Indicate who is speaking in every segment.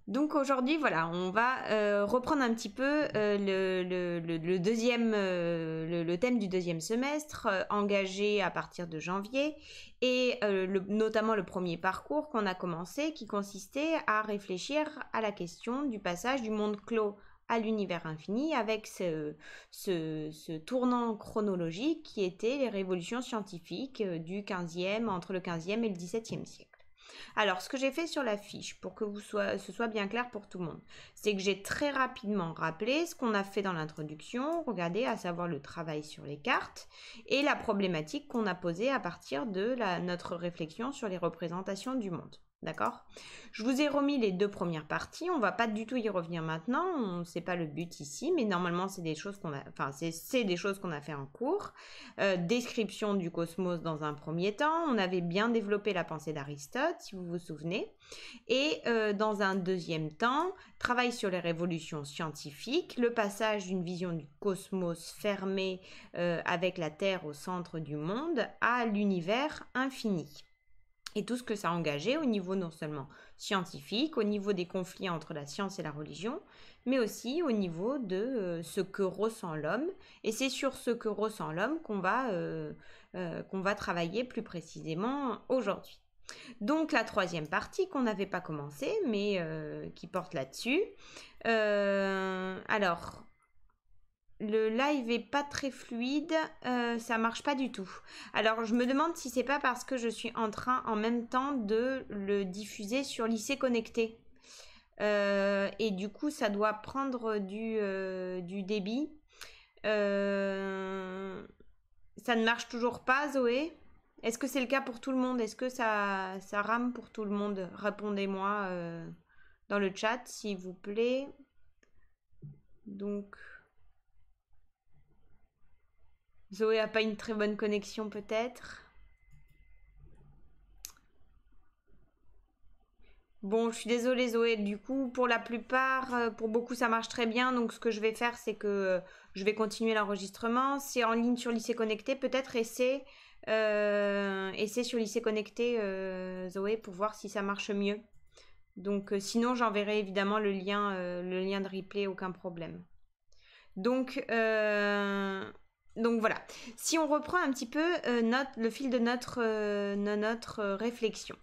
Speaker 1: Donc aujourd'hui, voilà, on va reprendre un petit peu le deuxième, le thème du deuxième semestre, engagé à partir de janvier, et notamment le premier parcours qu'on a commencé, qui consistait à réfléchir à la question du passage du monde clos à l'univers infini, avec ce tournant chronologique qui était les révolutions scientifiques entre le 15e et le 17e siècle. Alors, ce que j'ai fait sur la fiche, pour que ce soit bien clair pour tout le monde, c'est que j'ai très rapidement rappelé ce qu'on a fait dans l'introduction, regardez, à savoir le travail sur les cartes et la problématique qu'on a posée à partir de notre réflexion sur les représentations du monde. D'accord? Je vous ai remis les deux premières parties, on va pas du tout y revenir maintenant, c'est pas le but ici, mais normalement c'est des choses qu'on a, enfin c'est des choses qu'on a fait en cours. Description du cosmos dans un premier temps, on avait bien développé la pensée d'Aristote, si vous vous souvenez, et dans un deuxième temps, travail sur les révolutions scientifiques, le passage d'une vision du cosmos fermé avec la Terre au centre du monde à l'univers infini. Et tout ce que ça a engagé au niveau non seulement scientifique, au niveau des conflits entre la science et la religion, mais aussi au niveau de ce que ressent l'homme. Et c'est sur ce que ressent l'homme qu'on va travailler plus précisément aujourd'hui. Donc la troisième partie qu'on n'avait pas commencé, mais qui porte là-dessus. Alors, le live est pas très fluide, ça marche pas du tout. Alors je me demande si c'est pas parce que je suis en train en même temps de le diffuser sur lycée connecté. Et du coup ça doit prendre du débit. Ça ne marche toujours pas, Zoé? Est-ce que c'est le cas pour tout le monde? Est-ce que ça rame pour tout le monde? Répondez-moi dans le chat s'il vous plaît. Donc... Zoé a pas une très bonne connexion peut-être. Bon, je suis désolée Zoé, du coup pour la plupart, pour beaucoup ça marche très bien, donc ce que je vais faire c'est que je vais continuer l'enregistrement. C'est en ligne sur Lycée Connecté, peut-être essaie sur Lycée Connecté Zoé pour voir si ça marche mieux. Donc sinon j'enverrai évidemment le lien de replay, aucun problème. Donc voilà. Si on reprend un petit peu le fil de notre réflexion.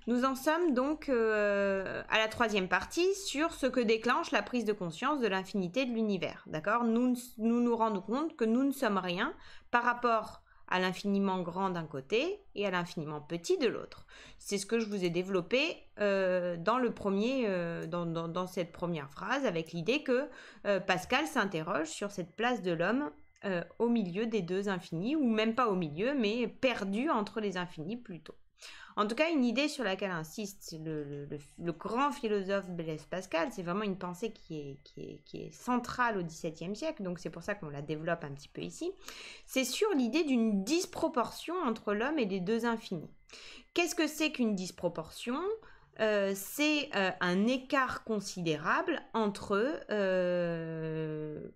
Speaker 1: Nous en sommes donc à la troisième partie sur ce que déclenche la prise de conscience de l'infinité de l'univers. D'accord ? Nous rendons compte que nous ne sommes rien par rapport à l'infiniment grand d'un côté et à l'infiniment petit de l'autre. C'est ce que je vous ai développé dans cette première phrase, avec l'idée que Pascal s'interroge sur cette place de l'homme au milieu des deux infinis, ou même pas au milieu, mais perdu entre les infinis plutôt. En tout cas, une idée sur laquelle insiste le grand philosophe Blaise Pascal, c'est vraiment une pensée qui est centrale au XVIIe siècle, donc c'est pour ça qu'on la développe un petit peu ici, c'est sur l'idée d'une disproportion entre l'homme et les deux infinis. Qu'est-ce que c'est qu'une disproportion ? C'est un écart considérable entre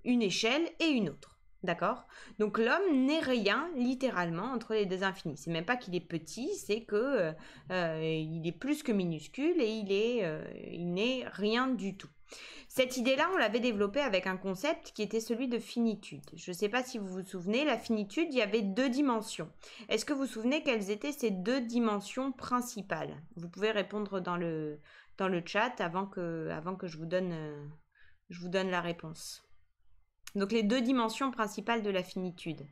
Speaker 1: une échelle et une autre. D'accord ? Donc l'homme n'est rien littéralement entre les deux infinis. C'est même pas qu'il est petit, c'est que il est plus que minuscule et il n'est rien du tout. Cette idée-là, on l'avait développée avec un concept qui était celui de finitude. Je ne sais pas si vous vous souvenez, la finitude, il y avait deux dimensions. Est-ce que vous vous souvenez quelles étaient ces deux dimensions principales ? Vous pouvez répondre dans le chat avant que je vous donne la réponse. Donc les deux dimensions principales de la finitude.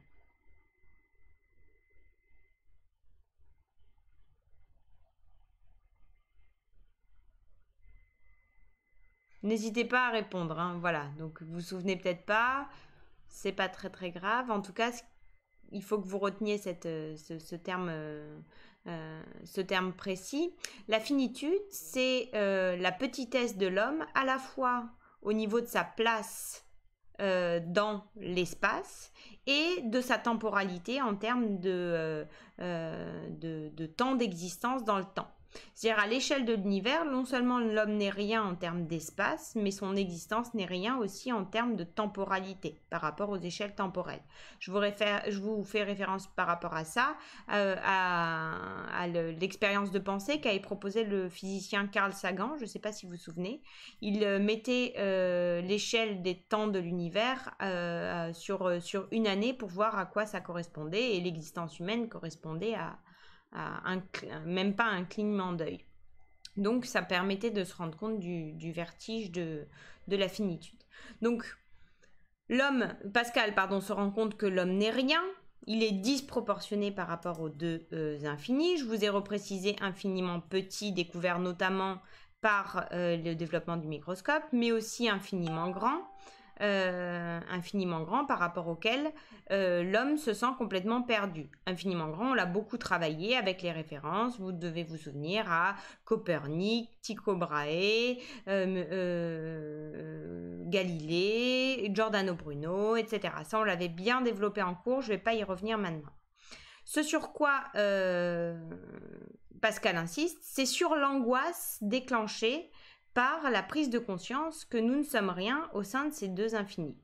Speaker 1: N'hésitez pas à répondre, hein, voilà. Donc vous vous souvenez peut-être pas, c'est pas très très grave. En tout cas, il faut que vous reteniez ce terme précis. La finitude, c'est la petitesse de l'homme, à la fois au niveau de sa place dans l'espace et de sa temporalité en termes de temps d'existence dans le temps. C'est-à-dire à l'échelle de l'univers, non seulement l'homme n'est rien en termes d'espace, mais son existence n'est rien aussi en termes de temporalité par rapport aux échelles temporelles. Je vous fais référence par rapport à ça, à l'expérience de pensée qu'avait proposé le physicien Carl Sagan, je ne sais pas si vous vous souvenez. Il mettait l'échelle des temps de l'univers sur une année pour voir à quoi ça correspondait, et l'existence humaine correspondait à même pas un clignement d'œil. Donc ça permettait de se rendre compte du vertige de la finitude. Donc Pascal se rend compte que l'homme n'est rien, il est disproportionné par rapport aux deux infinis. Je vous ai reprécisé infiniment petit, découvert notamment par le développement du microscope, mais aussi infiniment grand par rapport auquel l'homme se sent complètement perdu. Infiniment grand, on l'a beaucoup travaillé avec les références, vous devez vous souvenir à Copernic, Tycho Brahe, Galilée, Giordano Bruno, etc. Ça, on l'avait bien développé en cours, je ne vais pas y revenir maintenant. Ce sur quoi Pascal insiste, c'est sur l'angoisse déclenchée par la prise de conscience que nous ne sommes rien au sein de ces deux infinis,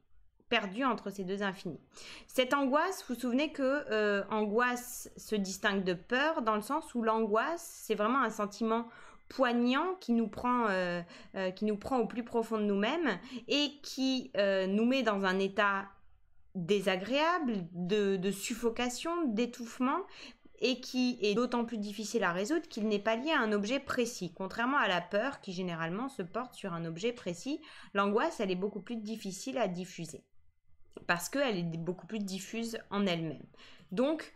Speaker 1: perdus entre ces deux infinis. Cette angoisse, vous vous souvenez que angoisse se distingue de peur dans le sens où l'angoisse, c'est vraiment un sentiment poignant qui nous prend au plus profond de nous-mêmes et qui nous met dans un état désagréable, de suffocation, d'étouffement, et qui est d'autant plus difficile à résoudre qu'il n'est pas lié à un objet précis. Contrairement à la peur qui généralement se porte sur un objet précis, l'angoisse, elle est beaucoup plus difficile à diffuser parce qu'elle est beaucoup plus diffuse en elle-même. Donc,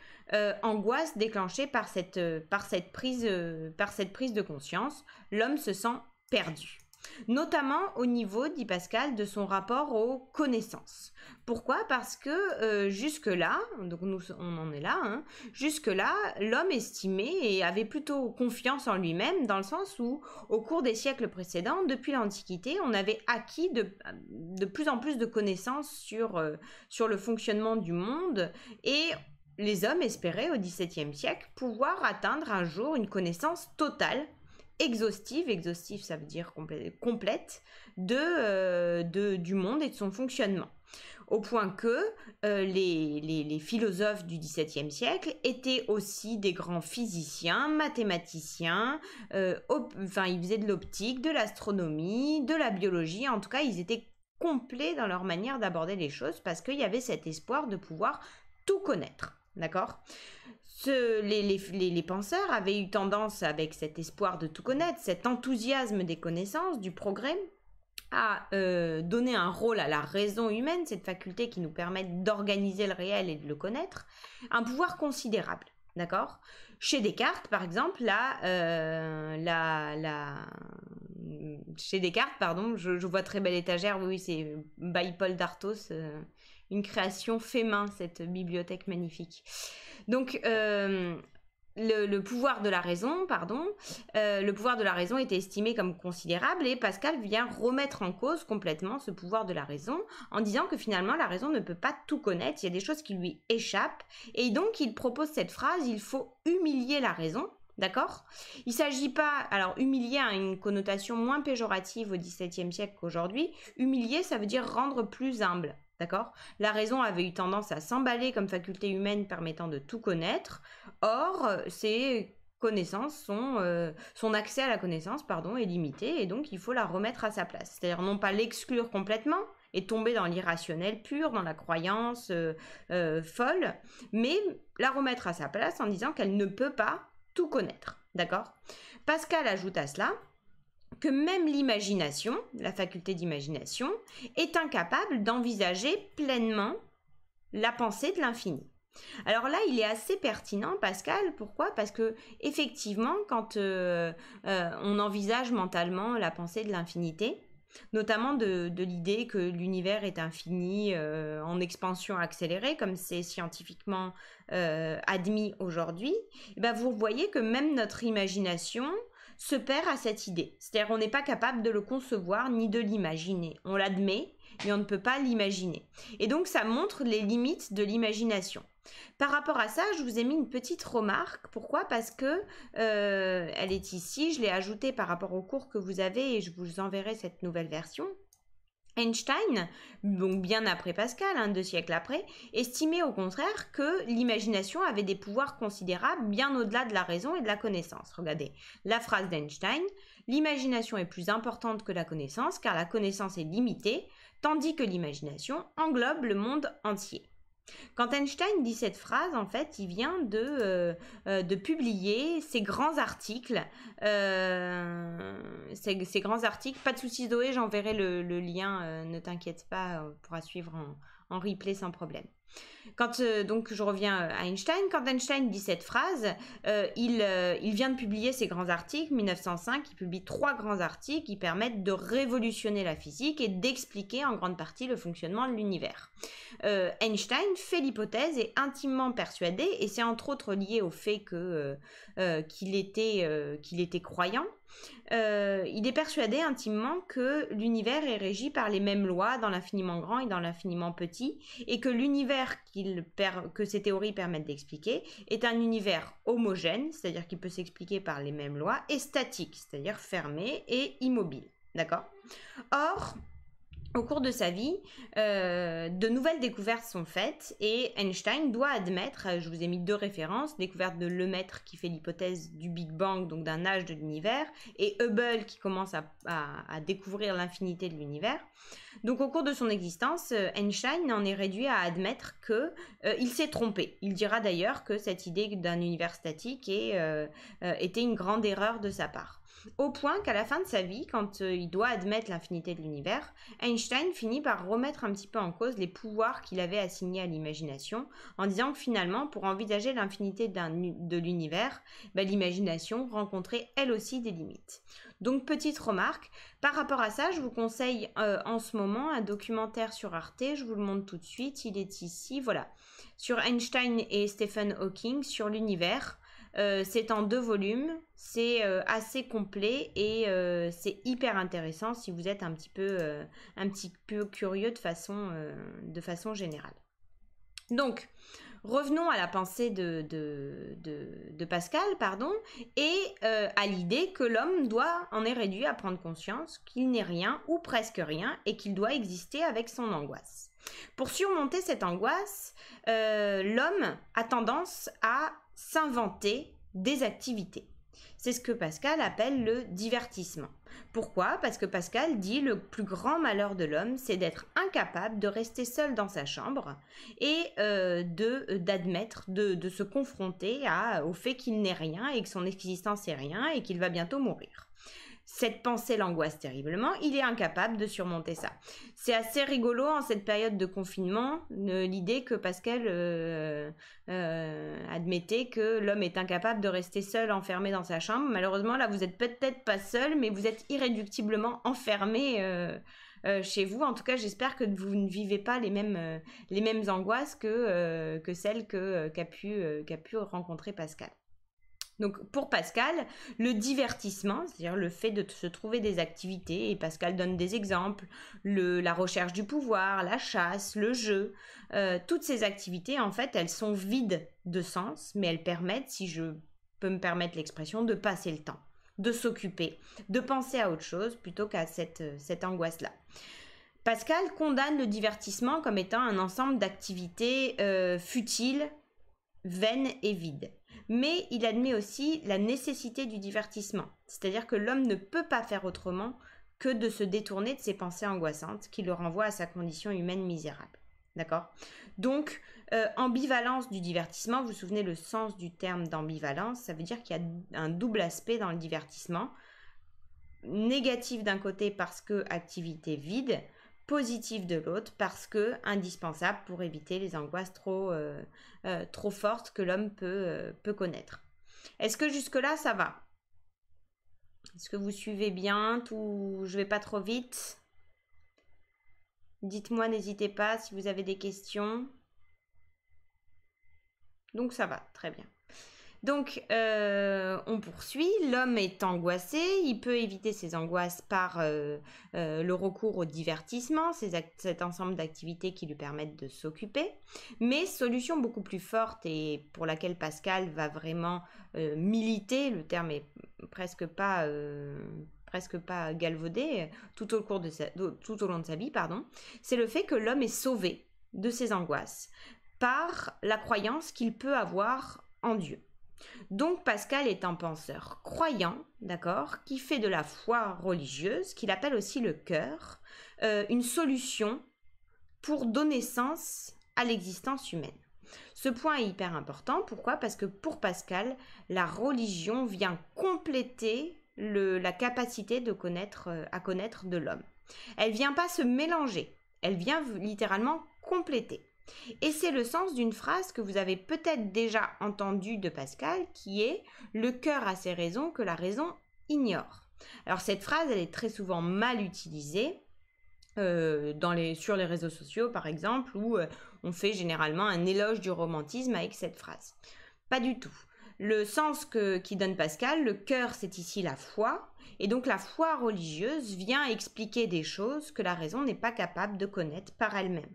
Speaker 1: angoisse déclenchée par cette prise de conscience, l'homme se sent perdu. Notamment au niveau, dit Pascal, de son rapport aux connaissances. Pourquoi ? Parce que jusque-là, donc on en est là, jusque-là, l'homme estimait et avait plutôt confiance en lui-même, dans le sens où, au cours des siècles précédents, depuis l'Antiquité, on avait acquis de plus en plus de connaissances sur le fonctionnement du monde, et les hommes espéraient au XVIIe siècle pouvoir atteindre un jour une connaissance totale, exhaustive ça veut dire complète, du monde et de son fonctionnement. Au point que les philosophes du XVIIe siècle étaient aussi des grands physiciens, mathématiciens, ils faisaient de l'optique, de l'astronomie, de la biologie, en tout cas ils étaient complets dans leur manière d'aborder les choses parce qu'il y avait cet espoir de pouvoir tout connaître, d'accord ? Les penseurs avaient eu tendance, avec cet espoir de tout connaître, cet enthousiasme des connaissances, du progrès, à donner un rôle à la raison humaine, cette faculté qui nous permet d'organiser le réel et de le connaître, un pouvoir considérable, d'accord ? Chez Descartes, par exemple, chez Descartes, je vois très belle étagère, oui, c'est by Paul Dartos, une création fait main, cette bibliothèque magnifique. Donc, le pouvoir de la raison, était estimé comme considérable, et Pascal vient remettre en cause complètement ce pouvoir de la raison en disant que finalement la raison ne peut pas tout connaître, il y a des choses qui lui échappent, et donc il propose cette phrase: il faut humilier la raison. D'accord ? Il ne s'agit pas... Alors, humilier a une connotation moins péjorative au XVIIe siècle qu'aujourd'hui. Humilier, ça veut dire rendre plus humble. D'accord ? La raison avait eu tendance à s'emballer comme faculté humaine permettant de tout connaître. Or, ses connaissances son accès à la connaissance, est limité, et donc il faut la remettre à sa place. C'est-à-dire non pas l'exclure complètement et tomber dans l'irrationnel pur, dans la croyance folle, mais la remettre à sa place en disant qu'elle ne peut pas tout connaître, d'accord ? Pascal ajoute à cela que même l'imagination, la faculté d'imagination, est incapable d'envisager pleinement la pensée de l'infini. Alors là, il est assez pertinent, Pascal. Pourquoi ? Parce que effectivement, quand on envisage mentalement la pensée de l'infinité, notamment de l'idée que l'univers est infini en expansion accélérée, comme c'est scientifiquement admis aujourd'hui, vous voyez que même notre imagination se perd à cette idée. C'est-à-dire on n'est pas capable de le concevoir ni de l'imaginer. On l'admet, mais on ne peut pas l'imaginer. Et donc ça montre les limites de l'imagination. Par rapport à ça, je vous ai mis une petite remarque. Pourquoi? Parce que elle est ici, je l'ai ajoutée par rapport au cours que vous avez et je vous enverrai cette nouvelle version. Einstein, donc bien après Pascal, 2 siècles après, estimait au contraire que l'imagination avait des pouvoirs considérables bien au-delà de la raison et de la connaissance. Regardez la phrase d'Einstein, l'imagination est plus importante que la connaissance car la connaissance est limitée, tandis que l'imagination englobe le monde entier. Quand Einstein dit cette phrase, en fait, il vient de publier ces grands articles. Ces grands articles, pas de soucis Zoé, j'enverrai le lien, ne t'inquiète pas, on pourra suivre en replay sans problème. Donc je reviens à Einstein, quand Einstein dit cette phrase, il vient de publier ses grands articles, 1905, il publie 3 grands articles qui permettent de révolutionner la physique et d'expliquer en grande partie le fonctionnement de l'univers. Einstein fait l'hypothèse, est intimement persuadé, et c'est entre autres lié au fait qu'il était croyant. Il est persuadé intimement que l'univers est régi par les mêmes lois dans l'infiniment grand et dans l'infiniment petit, et que l'univers que ces théories permettent d'expliquer est un univers homogène, c'est-à-dire qu'il peut s'expliquer par les mêmes lois, et statique, c'est-à-dire fermé et immobile. D'accord ? Or, au cours de sa vie, de nouvelles découvertes sont faites et Einstein doit admettre, je vous ai mis 2 références, découverte de Lemaitre qui fait l'hypothèse du Big Bang, donc d'un âge de l'univers, et Hubble qui commence à découvrir l'infinité de l'univers. Donc au cours de son existence, Einstein en est réduit à admettre qu'il s'est trompé. Il dira d'ailleurs que cette idée d'un univers statique était une grande erreur de sa part. Au point qu'à la fin de sa vie, quand il doit admettre l'infinité de l'univers, Einstein finit par remettre un petit peu en cause les pouvoirs qu'il avait assignés à l'imagination, en disant que finalement, pour envisager l'infinité de l'univers, l'imagination rencontrait elle aussi des limites. Donc petite remarque, par rapport à ça, je vous conseille en ce moment un documentaire sur Arte, je vous le montre tout de suite, il est ici, voilà, sur Einstein et Stephen Hawking, sur l'univers. C'est en 2 volumes, c'est assez complet et c'est hyper intéressant si vous êtes un petit peu curieux de façon générale. Donc, revenons à la pensée de Pascal, et à l'idée que l'homme en est réduit à prendre conscience qu'il n'est rien ou presque rien et qu'il doit exister avec son angoisse. Pour surmonter cette angoisse, l'homme a tendance à s'inventer des activités. C'est ce que Pascal appelle le divertissement. Pourquoi? Parce que Pascal dit le plus grand malheur de l'homme, c'est d'être incapable de rester seul dans sa chambre et d'admettre, de se confronter au fait qu'il n'est rien et que son existence est rien et qu'il va bientôt mourir. Cette pensée l'angoisse terriblement, il est incapable de surmonter ça. C'est assez rigolo en cette période de confinement, l'idée que Pascal admettait que l'homme est incapable de rester seul, enfermé dans sa chambre. Malheureusement, là, vous n'êtes peut-être pas seul, mais vous êtes irréductiblement enfermé chez vous. En tout cas, j'espère que vous ne vivez pas les mêmes angoisses que celles qu'a pu rencontrer Pascal. Donc pour Pascal, le divertissement, c'est-à-dire le fait de se trouver des activités, et Pascal donne des exemples, la recherche du pouvoir, la chasse, le jeu, toutes ces activités, en fait, elles sont vides de sens, mais elles permettent, si je peux me permettre l'expression, de passer le temps, de s'occuper, de penser à autre chose plutôt qu'à cette angoisse-là. Pascal condamne le divertissement comme étant un ensemble d'activités futiles, vaines et vides. Mais il admet aussi la nécessité du divertissement, c'est-à-dire que l'homme ne peut pas faire autrement que de se détourner de ses pensées angoissantes qui le renvoient à sa condition humaine misérable. D'accord ? Donc, ambivalence du divertissement, vous vous souvenez le sens du terme d'ambivalence, ça veut dire qu'il y a un double aspect dans le divertissement. Négatif d'un côté parce que activité vide, positif de l'autre parce que indispensable pour éviter les angoisses trop fortes que l'homme peut connaître. Est-ce que jusque-là, ça va? Est-ce que vous suivez bien? Je vais pas trop vite? Dites-moi, n'hésitez pas si vous avez des questions. Donc ça va, très bien. Donc, on poursuit. L'homme est angoissé. Il peut éviter ses angoisses par le recours au divertissement, cet ensemble d'activités qui lui permettent de s'occuper. Mais solution beaucoup plus forte et pour laquelle Pascal va vraiment militer, le terme est presque pas galvaudé, tout au long de sa vie, pardon, c'est le fait que l'homme est sauvé de ses angoisses par la croyance qu'il peut avoir en Dieu. Donc Pascal est un penseur croyant, d'accord, qui fait de la foi religieuse, qu'il appelle aussi le cœur, une solution pour donner sens à l'existence humaine. Ce point est hyper important. Pourquoi? Parce que pour Pascal, la religion vient compléter la capacité à connaître de l'homme. Elle vient pas se mélanger, elle vient littéralement compléter. Et c'est le sens d'une phrase que vous avez peut-être déjà entendue de Pascal, qui est « le cœur a ses raisons que la raison ignore ». Alors cette phrase, elle est très souvent mal utilisée sur les réseaux sociaux, par exemple, où on fait généralement un éloge du romantisme avec cette phrase. Pas du tout. Le sens qui donne Pascal, le cœur, c'est ici la foi, et donc la foi religieuse vient expliquer des choses que la raison n'est pas capable de connaître par elle-même.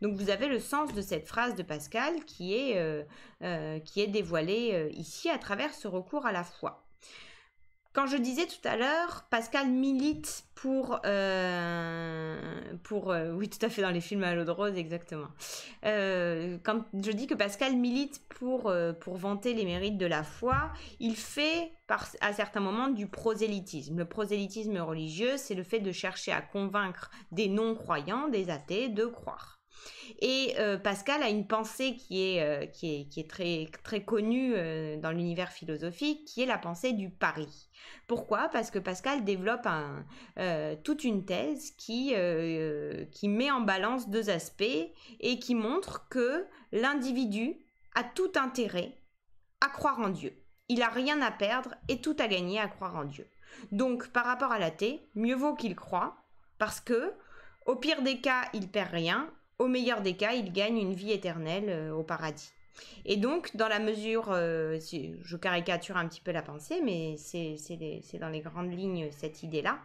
Speaker 1: Donc vous avez le sens de cette phrase de Pascal qui est dévoilée ici à travers ce recours à la foi. Quand je disais tout à l'heure, Pascal milite pour oui, tout à fait, dans les films à l'eau de rose, exactement. Quand je dis que Pascal milite pour vanter les mérites de la foi, il fait à certains moments du prosélytisme. Le prosélytisme religieux, c'est le fait de chercher à convaincre des non-croyants, des athées, de croire. Et Pascal a une pensée qui est très, très connue dans l'univers philosophique, qui est la pensée du pari. Pourquoi? Parce que Pascal développe toute une thèse qui met en balance deux aspects et qui montre que l'individu a tout intérêt à croire en Dieu. Il n'a rien à perdre et tout à gagner à croire en Dieu. Donc, par rapport à l'athée, mieux vaut qu'il croie, parce que, au pire des cas, il perd rien. Au meilleur des cas, il gagne une vie éternelle au paradis. Et donc, dans la mesure, je caricature un petit peu la pensée, mais c'est dans les grandes lignes cette idée-là.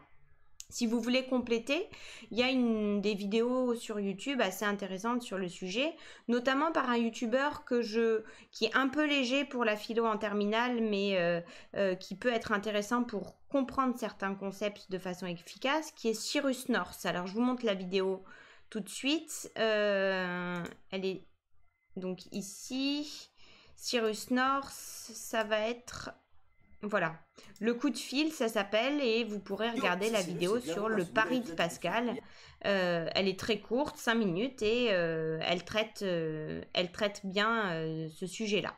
Speaker 1: Si vous voulez compléter, il y a des vidéos sur YouTube assez intéressantes sur le sujet, notamment par un youtubeur qui est un peu léger pour la philo en terminale, mais qui peut être intéressant pour comprendre certains concepts de façon efficace, qui est Cyrus North. Alors, je vous montre la vidéo tout de suite. Elle est donc ici. Cyrus North, ça va être... Voilà, le coup de fil, ça s'appelle, et vous pourrez regarder la vidéo sur le pari de Pascal. Elle est très courte, 5 minutes, et elle traite bien ce sujet-là.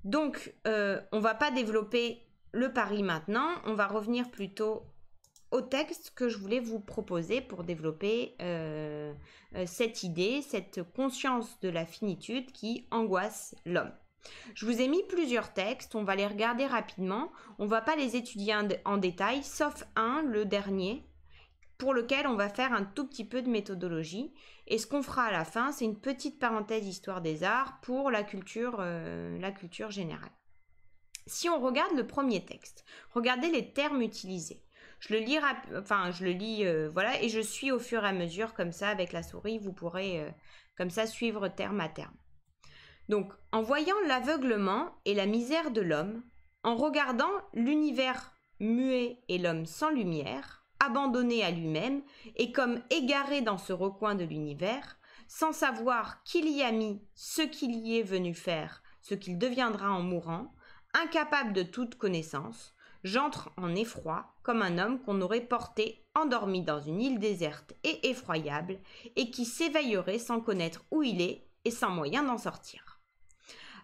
Speaker 1: Donc, on va pas développer le pari maintenant, on va revenir plutôt au texte que je voulais vous proposer pour développer cette idée, cette conscience de la finitude qui angoisse l'homme. Je vous ai mis plusieurs textes, on va les regarder rapidement, on ne va pas les étudier en détail, sauf un, le dernier, pour lequel on va faire un tout petit peu de méthodologie. Et ce qu'on fera à la fin, c'est une petite parenthèse histoire des arts pour la culture générale. Si on regarde le premier texte, regardez les termes utilisés. Je le lis, voilà, et je suis au fur et à mesure, comme ça, avec la souris, vous pourrez comme ça suivre terme à terme. Donc, en voyant l'aveuglement et la misère de l'homme, en regardant l'univers muet et l'homme sans lumière, abandonné à lui-même et comme égaré dans ce recoin de l'univers, sans savoir qui l'y a mis, ce qu'il y est venu faire, ce qu'il deviendra en mourant, incapable de toute connaissance, j'entre en effroi comme un homme qu'on aurait porté endormi dans une île déserte et effroyable et qui s'éveillerait sans connaître où il est et sans moyen d'en sortir.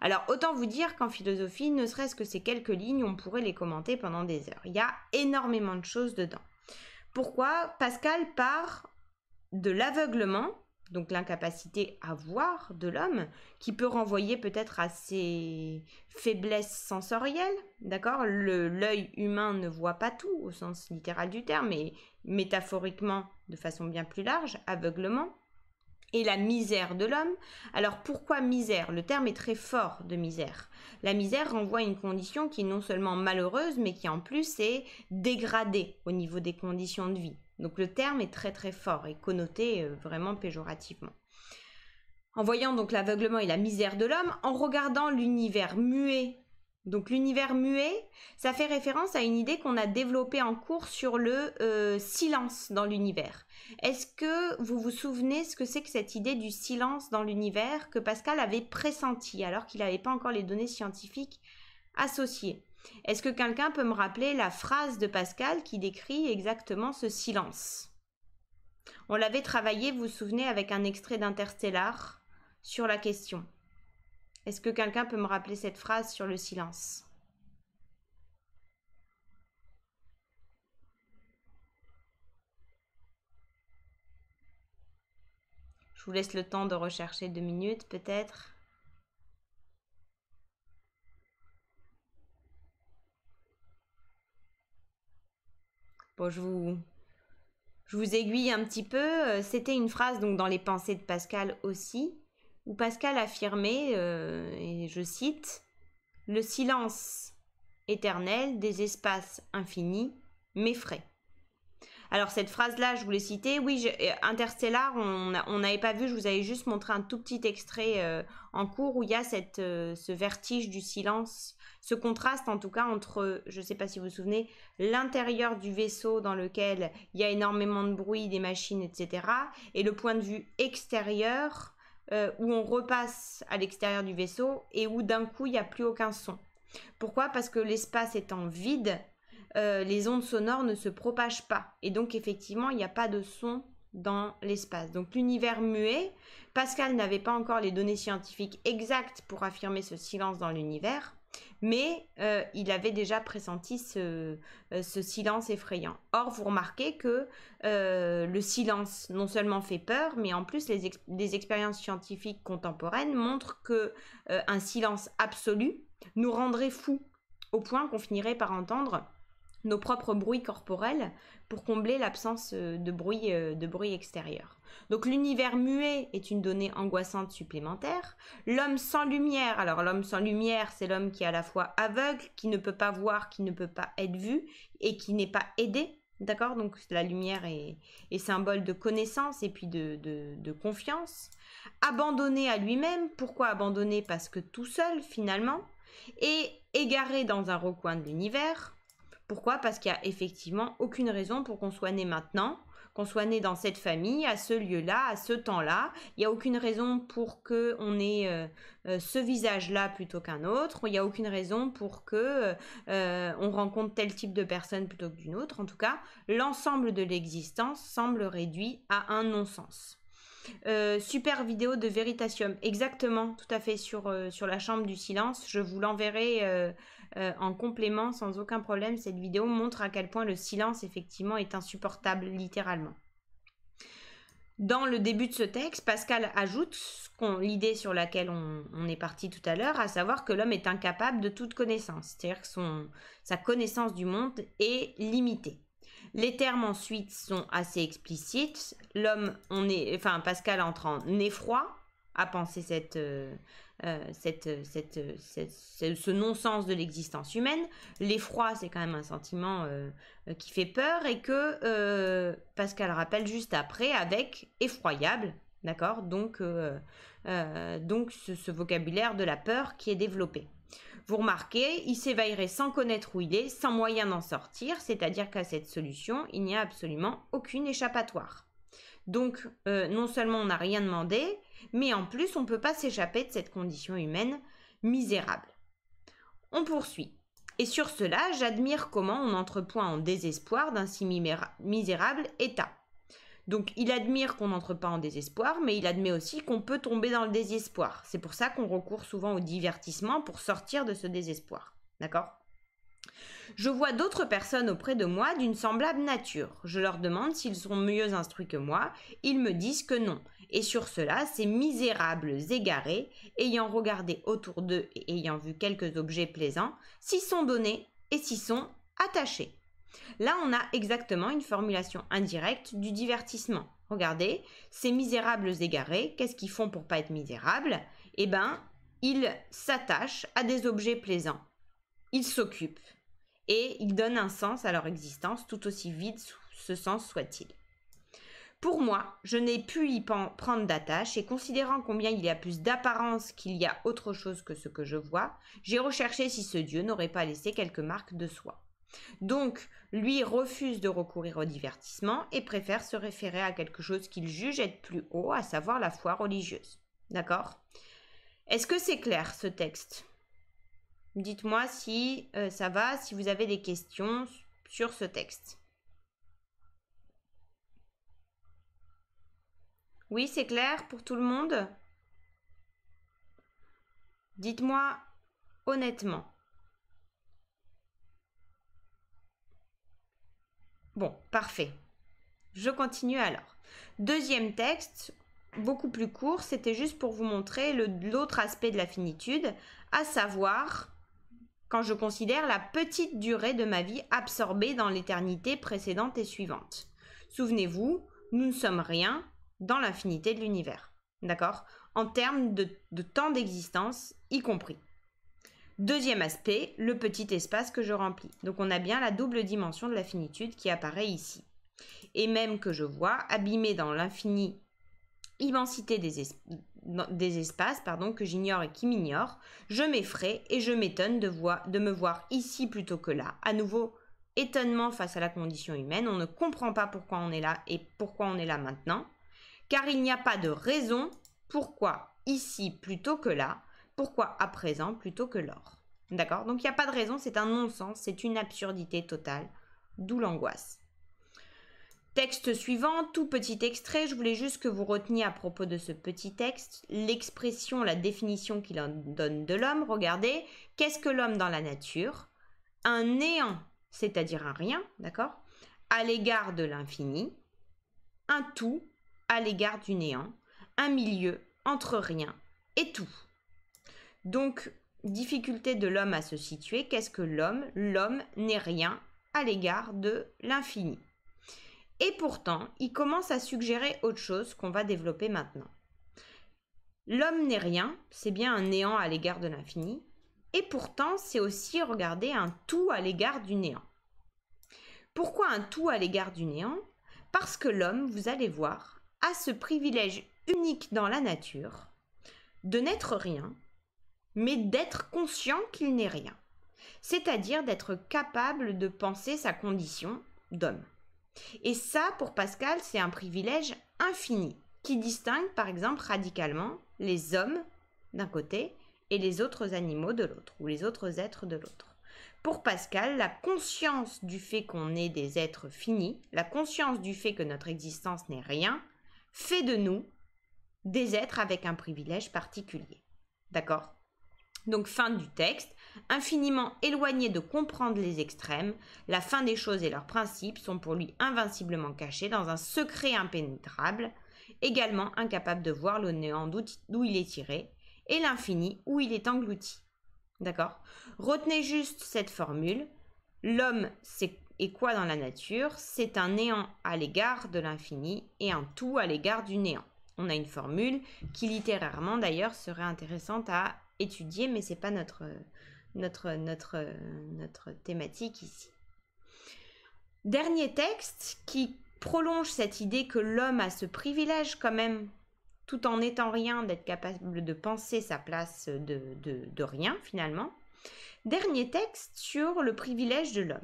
Speaker 1: Alors, autant vous dire qu'en philosophie, ne serait-ce que ces quelques lignes, on pourrait les commenter pendant des heures. Il y a énormément de choses dedans. Pourquoi? Pascal part de l'aveuglement, donc l'incapacité à voir de l'homme, qui peut renvoyer peut-être à ses faiblesses sensorielles, d'accord? L'œil humain ne voit pas tout au sens littéral du terme, mais métaphoriquement de façon bien plus large, aveuglement. et la misère de l'homme. Alors pourquoi misère? Le terme est très fort de misère. La misère renvoie à une condition qui est non seulement malheureuse, mais qui en plus est dégradée au niveau des conditions de vie. Donc le terme est très très fort et connoté vraiment péjorativement. En voyant donc l'aveuglement et la misère de l'homme, en regardant l'univers muet. Donc l'univers muet, ça fait référence à une idée qu'on a développée en cours sur le silence dans l'univers. Est-ce que vous vous souvenez ce que c'est que cette idée du silence dans l'univers que Pascal avait pressenti alors qu'il n'avait pas encore les données scientifiques associées? Est-ce que quelqu'un peut me rappeler la phrase de Pascal qui décrit exactement ce silence? On l'avait travaillé, vous vous souvenez, avec un extrait d'Interstellar sur la question. Est-ce que quelqu'un peut me rappeler cette phrase sur le silence? Je vous laisse le temps de rechercher 2 minutes peut-être. Bon, je vous aiguille un petit peu. C'était une phrase donc dans les pensées de Pascal aussi, où Pascal affirmait, et je cite, « Le silence éternel des espaces infinis m'effraie ». Alors cette phrase-là, je voulais citer, oui, Interstellar, on n'avait pas vu, je vous avais juste montré un tout petit extrait en cours où il y a ce vertige du silence, ce contraste en tout cas entre, je ne sais pas si vous vous souvenez, l'intérieur du vaisseau dans lequel il y a énormément de bruit, des machines, etc. et le point de vue extérieur où on repasse à l'extérieur du vaisseau et où d'un coup il n'y a plus aucun son. Pourquoi? Parce que l'espace étant vide, les ondes sonores ne se propagent pas. Et donc, effectivement, il n'y a pas de son dans l'espace. Donc, l'univers muet, Pascal n'avait pas encore les données scientifiques exactes pour affirmer ce silence dans l'univers, mais il avait déjà pressenti ce silence effrayant. Or, vous remarquez que le silence non seulement fait peur, mais en plus, les expériences scientifiques contemporaines montrent que un silence absolu nous rendrait fous, au point qu'on finirait par entendre nos propres bruits corporels pour combler l'absence de bruit extérieur. Donc l'univers muet est une donnée angoissante supplémentaire. L'homme sans lumière, alors l'homme sans lumière, c'est l'homme qui est à la fois aveugle, qui ne peut pas voir, qui ne peut pas être vu et qui n'est pas aidé. D'accord? Donc la lumière est symbole de connaissance et puis de confiance. Abandonné à lui-même, pourquoi abandonné? Parce que tout seul finalement, et égaré dans un recoin de l'univers. Pourquoi? Parce qu'il n'y a effectivement aucune raison pour qu'on soit né maintenant, qu'on soit né dans cette famille, à ce lieu-là, à ce temps-là. Il n'y a aucune raison pour qu'on ait ce visage-là plutôt qu'un autre. Il n'y a aucune raison pour qu'on rencontre tel type de personne plutôt que d'une autre. En tout cas, l'ensemble de l'existence semble réduit à un non-sens. Super vidéo de Veritasium, exactement, tout à fait, sur la chambre du silence. Je vous l'enverrai en complément sans aucun problème. Cette vidéo montre à quel point le silence effectivement est insupportable littéralement. Dans le début de ce texte, Pascal ajoute l'idée sur laquelle on est parti tout à l'heure, à savoir que l'homme est incapable de toute connaissance, c'est-à-dire que sa connaissance du monde est limitée. Les termes ensuite sont assez explicites. Pascal entre en effroi à penser ce non-sens de l'existence humaine. L'effroi, c'est quand même un sentiment qui fait peur et que Pascal rappelle juste après avec effroyable, d'accord? Donc ce vocabulaire de la peur qui est développé. Vous remarquez, il s'éveillerait sans connaître où il est, sans moyen d'en sortir, c'est-à-dire qu'à cette solution, il n'y a absolument aucune échappatoire. Donc, non seulement on n'a rien demandé, mais en plus, on ne peut pas s'échapper de cette condition humaine misérable. On poursuit. Et sur cela, j'admire comment on entrepoint en désespoir d'un si misérable état. Donc, il admire qu'on n'entre pas en désespoir, mais il admet aussi qu'on peut tomber dans le désespoir. C'est pour ça qu'on recourt souvent au divertissement pour sortir de ce désespoir. D'accord ? Je vois d'autres personnes auprès de moi d'une semblable nature. Je leur demande s'ils sont mieux instruits que moi. Ils me disent que non. Et sur cela, ces misérables égarés, ayant regardé autour d'eux et ayant vu quelques objets plaisants, s'y sont donnés et s'y sont attachés. Là, on a exactement une formulation indirecte du divertissement. regardez, ces misérables égarés, qu'est-ce qu'ils font pour pas être misérables? Eh ben, ils s'attachent à des objets plaisants. Ils s'occupent. Et ils donnent un sens à leur existence, tout aussi vide ce sens soit-il. Pour moi, je n'ai pu y prendre d'attache et considérant combien il y a plus d'apparence qu'il y a autre chose que ce que je vois, j'ai recherché si ce Dieu n'aurait pas laissé quelques marques de soi. Donc, lui refuse de recourir au divertissement et préfère se référer à quelque chose qu'il juge être plus haut, à savoir la foi religieuse. D'accord? Est-ce que c'est clair ce texte? Dites-moi si ça va, si vous avez des questions sur ce texte. Oui, c'est clair pour tout le monde? Dites-moi honnêtement. Bon, parfait. Je continue alors. Deuxième texte, beaucoup plus court, c'était juste pour vous montrer l'autre aspect de la finitude, à savoir quand je considère la petite durée de ma vie absorbée dans l'éternité précédente et suivante. Souvenez-vous, nous ne sommes rien dans l'infinité de l'univers, d'accord? En termes de temps d'existence, y compris. Deuxième aspect, le petit espace que je remplis. Donc on a bien la double dimension de la finitude qui apparaît ici. Et même que je vois, abîmé dans l'infinie immensité des espaces que j'ignore et qui m'ignorent, je m'effraie et je m'étonne de me voir ici plutôt que là. À nouveau, étonnement face à la condition humaine. On ne comprend pas pourquoi on est là et pourquoi on est là maintenant. Car il n'y a pas de raison pourquoi ici plutôt que là, pourquoi à présent plutôt que lors. D'accord? Donc il n'y a pas de raison, c'est un non-sens, c'est une absurdité totale, d'où l'angoisse. Texte suivant, tout petit extrait, je voulais juste que vous reteniez à propos de ce petit texte l'expression, la définition qu'il en donne de l'homme. Regardez, qu'est-ce que l'homme dans la nature? Un néant, c'est-à-dire un rien, d'accord? À l'égard de l'infini, un tout à l'égard du néant, un milieu entre rien et tout. Donc, difficulté de l'homme à se situer, qu'est-ce que l'homme? L'homme n'est rien à l'égard de l'infini. Et pourtant, il commence à suggérer autre chose qu'on va développer maintenant. L'homme n'est rien, c'est bien un néant à l'égard de l'infini, et pourtant c'est aussi, regardez, un tout à l'égard du néant. Pourquoi un tout à l'égard du néant? Parce que l'homme, vous allez voir, a ce privilège unique dans la nature de n'être rien, mais d'être conscient qu'il n'est rien. C'est-à-dire d'être capable de penser sa condition d'homme. Et ça, pour Pascal, c'est un privilège infini qui distingue par exemple radicalement les hommes d'un côté et les autres animaux de l'autre, ou les autres êtres de l'autre. Pour Pascal, la conscience du fait qu'on est des êtres finis, la conscience du fait que notre existence n'est rien, fait de nous des êtres avec un privilège particulier. D'accord ? Donc fin du texte, infiniment éloigné de comprendre les extrêmes, la fin des choses et leurs principes sont pour lui invinciblement cachés dans un secret impénétrable, également incapable de voir le néant d'où il est tiré, et l'infini où il est englouti. D'accord? Retenez juste cette formule, l'homme est quoi dans la nature? C'est un néant à l'égard de l'infini et un tout à l'égard du néant. On a une formule qui littérairement d'ailleurs serait intéressante à étudier, mais c'est pas notre thématique ici. Dernier texte qui prolonge cette idée que l'homme a ce privilège quand même, tout en n'étant rien, d'être capable de penser sa place de rien finalement. Dernier texte sur le privilège de l'homme.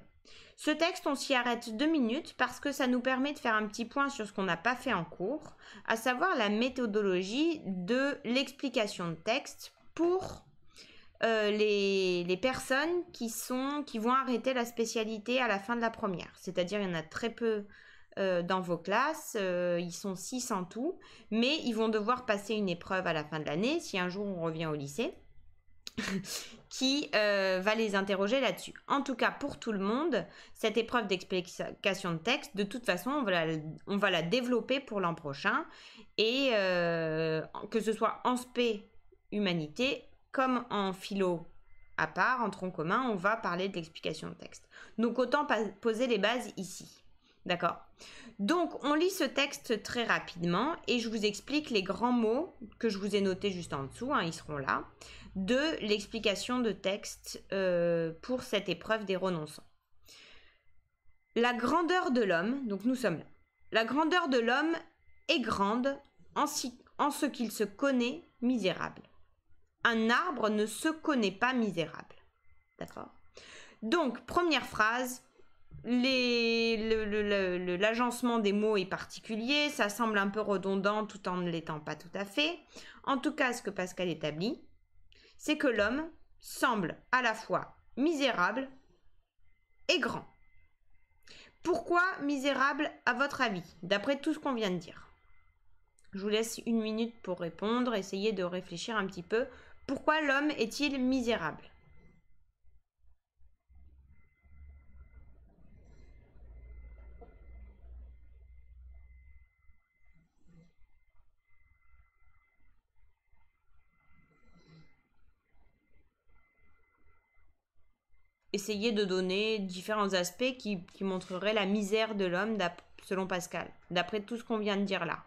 Speaker 1: Ce texte, on s'y arrête 2 minutes parce que ça nous permet de faire un petit point sur ce qu'on n'a pas fait en cours, à savoir la méthodologie de l'explication de texte pour les personnes qui vont arrêter la spécialité à la fin de la première. C'est-à-dire, il y en a très peu dans vos classes, ils sont 6 en tout, mais ils vont devoir passer une épreuve à la fin de l'année, si un jour on revient au lycée, qui va les interroger là-dessus. En tout cas, pour tout le monde, cette épreuve d'explication de texte, de toute façon, on va la développer pour l'an prochain, et que ce soit en spé humanité, comme en philo à part, en tronc commun, on va parler de l'explication de texte. Donc autant poser les bases ici. D'accord? Donc, on lit ce texte très rapidement et je vous explique les grands mots que je vous ai notés juste en dessous, hein, ils seront là, de l'explication de texte pour cette épreuve des renonçants. La grandeur de l'homme, donc nous sommes là. La grandeur de l'homme est grande en ce qu'il se connaît misérable. Un arbre ne se connaît pas misérable. D'accord? Donc, première phrase, l'agencement des mots est particulier, ça semble un peu redondant tout en ne l'étant pas tout à fait. En tout cas, ce que Pascal établit, c'est que l'homme semble à la fois misérable et grand. Pourquoi misérable à votre avis, d'après tout ce qu'on vient de dire? Je vous laisse 1 minute pour répondre, essayez de réfléchir un petit peu. Pourquoi l'homme est-il misérable? Essayez de donner différents aspects qui montreraient la misère de l'homme selon Pascal, d'après tout ce qu'on vient de dire là.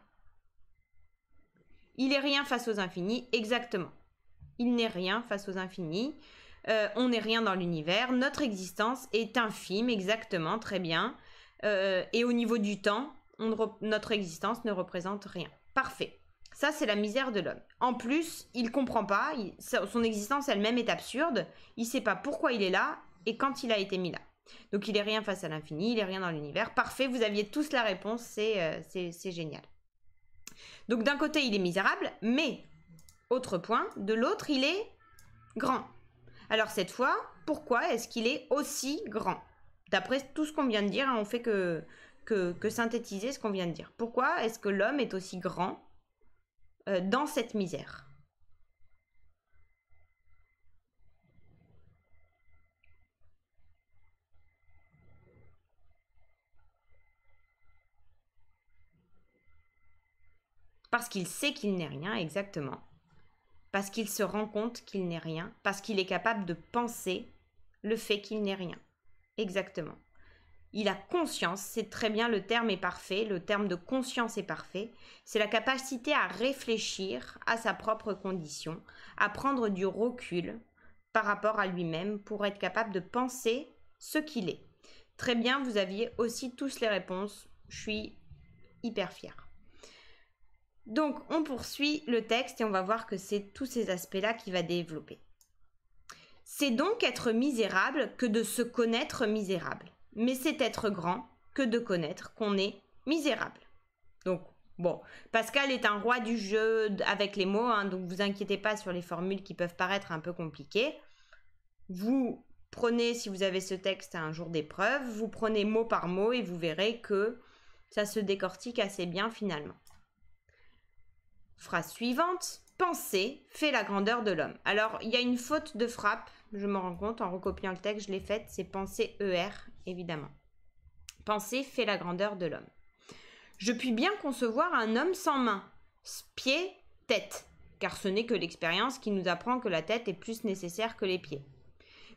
Speaker 1: Il est rien face aux infinis, exactement. Il n'est rien face aux infinis. On n'est rien dans l'univers. Notre existence est infime, exactement, très bien. Et au niveau du temps, notre existence ne représente rien. Parfait. Ça, c'est la misère de l'homme. En plus, il ne comprend pas. Son existence elle-même est absurde. Il ne sait pas pourquoi il est là et quand il a été mis là. Donc, il est rien face à l'infini, il est rien dans l'univers. Parfait, vous aviez tous la réponse, c'est génial. Donc, d'un côté, il est misérable, mais, autre point, de l'autre, il est grand. Alors, cette fois, pourquoi est-ce qu'il est aussi grand? D'après tout ce qu'on vient de dire, hein, on fait que synthétiser ce qu'on vient de dire. Pourquoi est-ce que l'homme est aussi grand dans cette misère? Parce qu'il sait qu'il n'est rien, exactement. Parce qu'il se rend compte qu'il n'est rien. Parce qu'il est capable de penser le fait qu'il n'est rien. Exactement. Il a conscience, c'est très bien, le terme est parfait, le terme de conscience est parfait. C'est la capacité à réfléchir à sa propre condition, à prendre du recul par rapport à lui-même pour être capable de penser ce qu'il est. Très bien, vous aviez aussi tous les réponses. Je suis hyper fière. Donc, on poursuit le texte et on va voir que c'est tous ces aspects-là qu'il va développer. C'est donc être misérable que de se connaître misérable. Mais c'est être grand que de connaître qu'on est misérable. Donc, bon, Pascal est un roi du jeu avec les mots, hein, donc vous inquiétez pas sur les formules qui peuvent paraître un peu compliquées. Vous prenez, si vous avez ce texte à un jour d'épreuve, vous prenez mot par mot et vous verrez que ça se décortique assez bien finalement. Phrase suivante, penser fait la grandeur de l'homme. Alors, il y a une faute de frappe, je me rends compte, en recopiant le texte, je l'ai faite, c'est penser ER, évidemment. Penser fait la grandeur de l'homme. Je puis bien concevoir un homme sans main, pieds, tête, car ce n'est que l'expérience qui nous apprend que la tête est plus nécessaire que les pieds.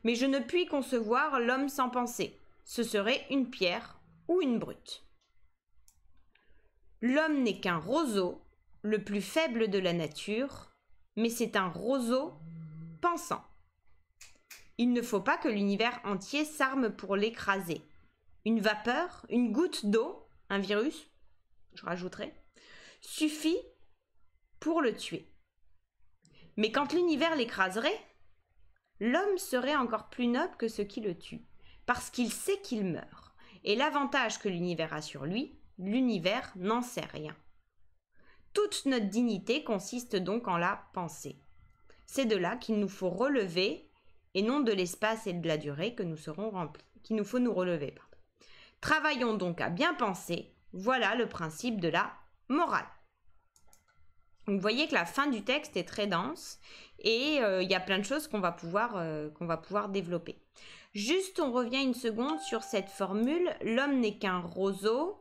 Speaker 1: Mais je ne puis concevoir l'homme sans pensée, ce serait une pierre ou une brute. L'homme n'est qu'un roseau, le plus faible de la nature, mais c'est un roseau pensant. Il ne faut pas que l'univers entier s'arme pour l'écraser. Une vapeur, une goutte d'eau, un virus, je rajouterai, suffit pour le tuer. Mais quand l'univers l'écraserait, l'homme serait encore plus noble que ce qui le tue, parce qu'il sait qu'il meurt. Et l'avantage que l'univers a sur lui, l'univers n'en sait rien. Toute notre dignité consiste donc en la pensée. C'est de là qu'il nous faut relever, et non de l'espace et de la durée que nous serons remplis, qu'il nous faut nous relever. Pardon. Travaillons donc à bien penser, voilà le principe de la morale. Donc, vous voyez que la fin du texte est très dense, et il y a plein de choses qu'on va pouvoir développer. Juste, on revient une seconde sur cette formule, l'homme n'est qu'un roseau,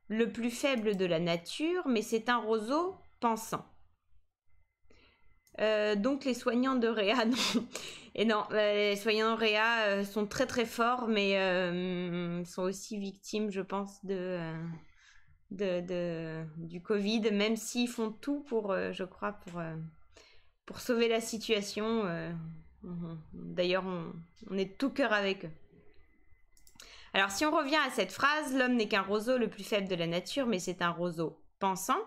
Speaker 1: le plus faible de la nature, mais c'est un roseau pensant. Donc les soignants de Réa, non. Et non, les soignants de Réa sont très très forts, mais sont aussi victimes, je pense, du Covid, même s'ils font tout pour, je crois, pour sauver la situation. D'ailleurs, on est de tout cœur avec eux. Alors, si on revient à cette phrase, l'homme n'est qu'un roseau le plus faible de la nature, mais c'est un roseau pensant.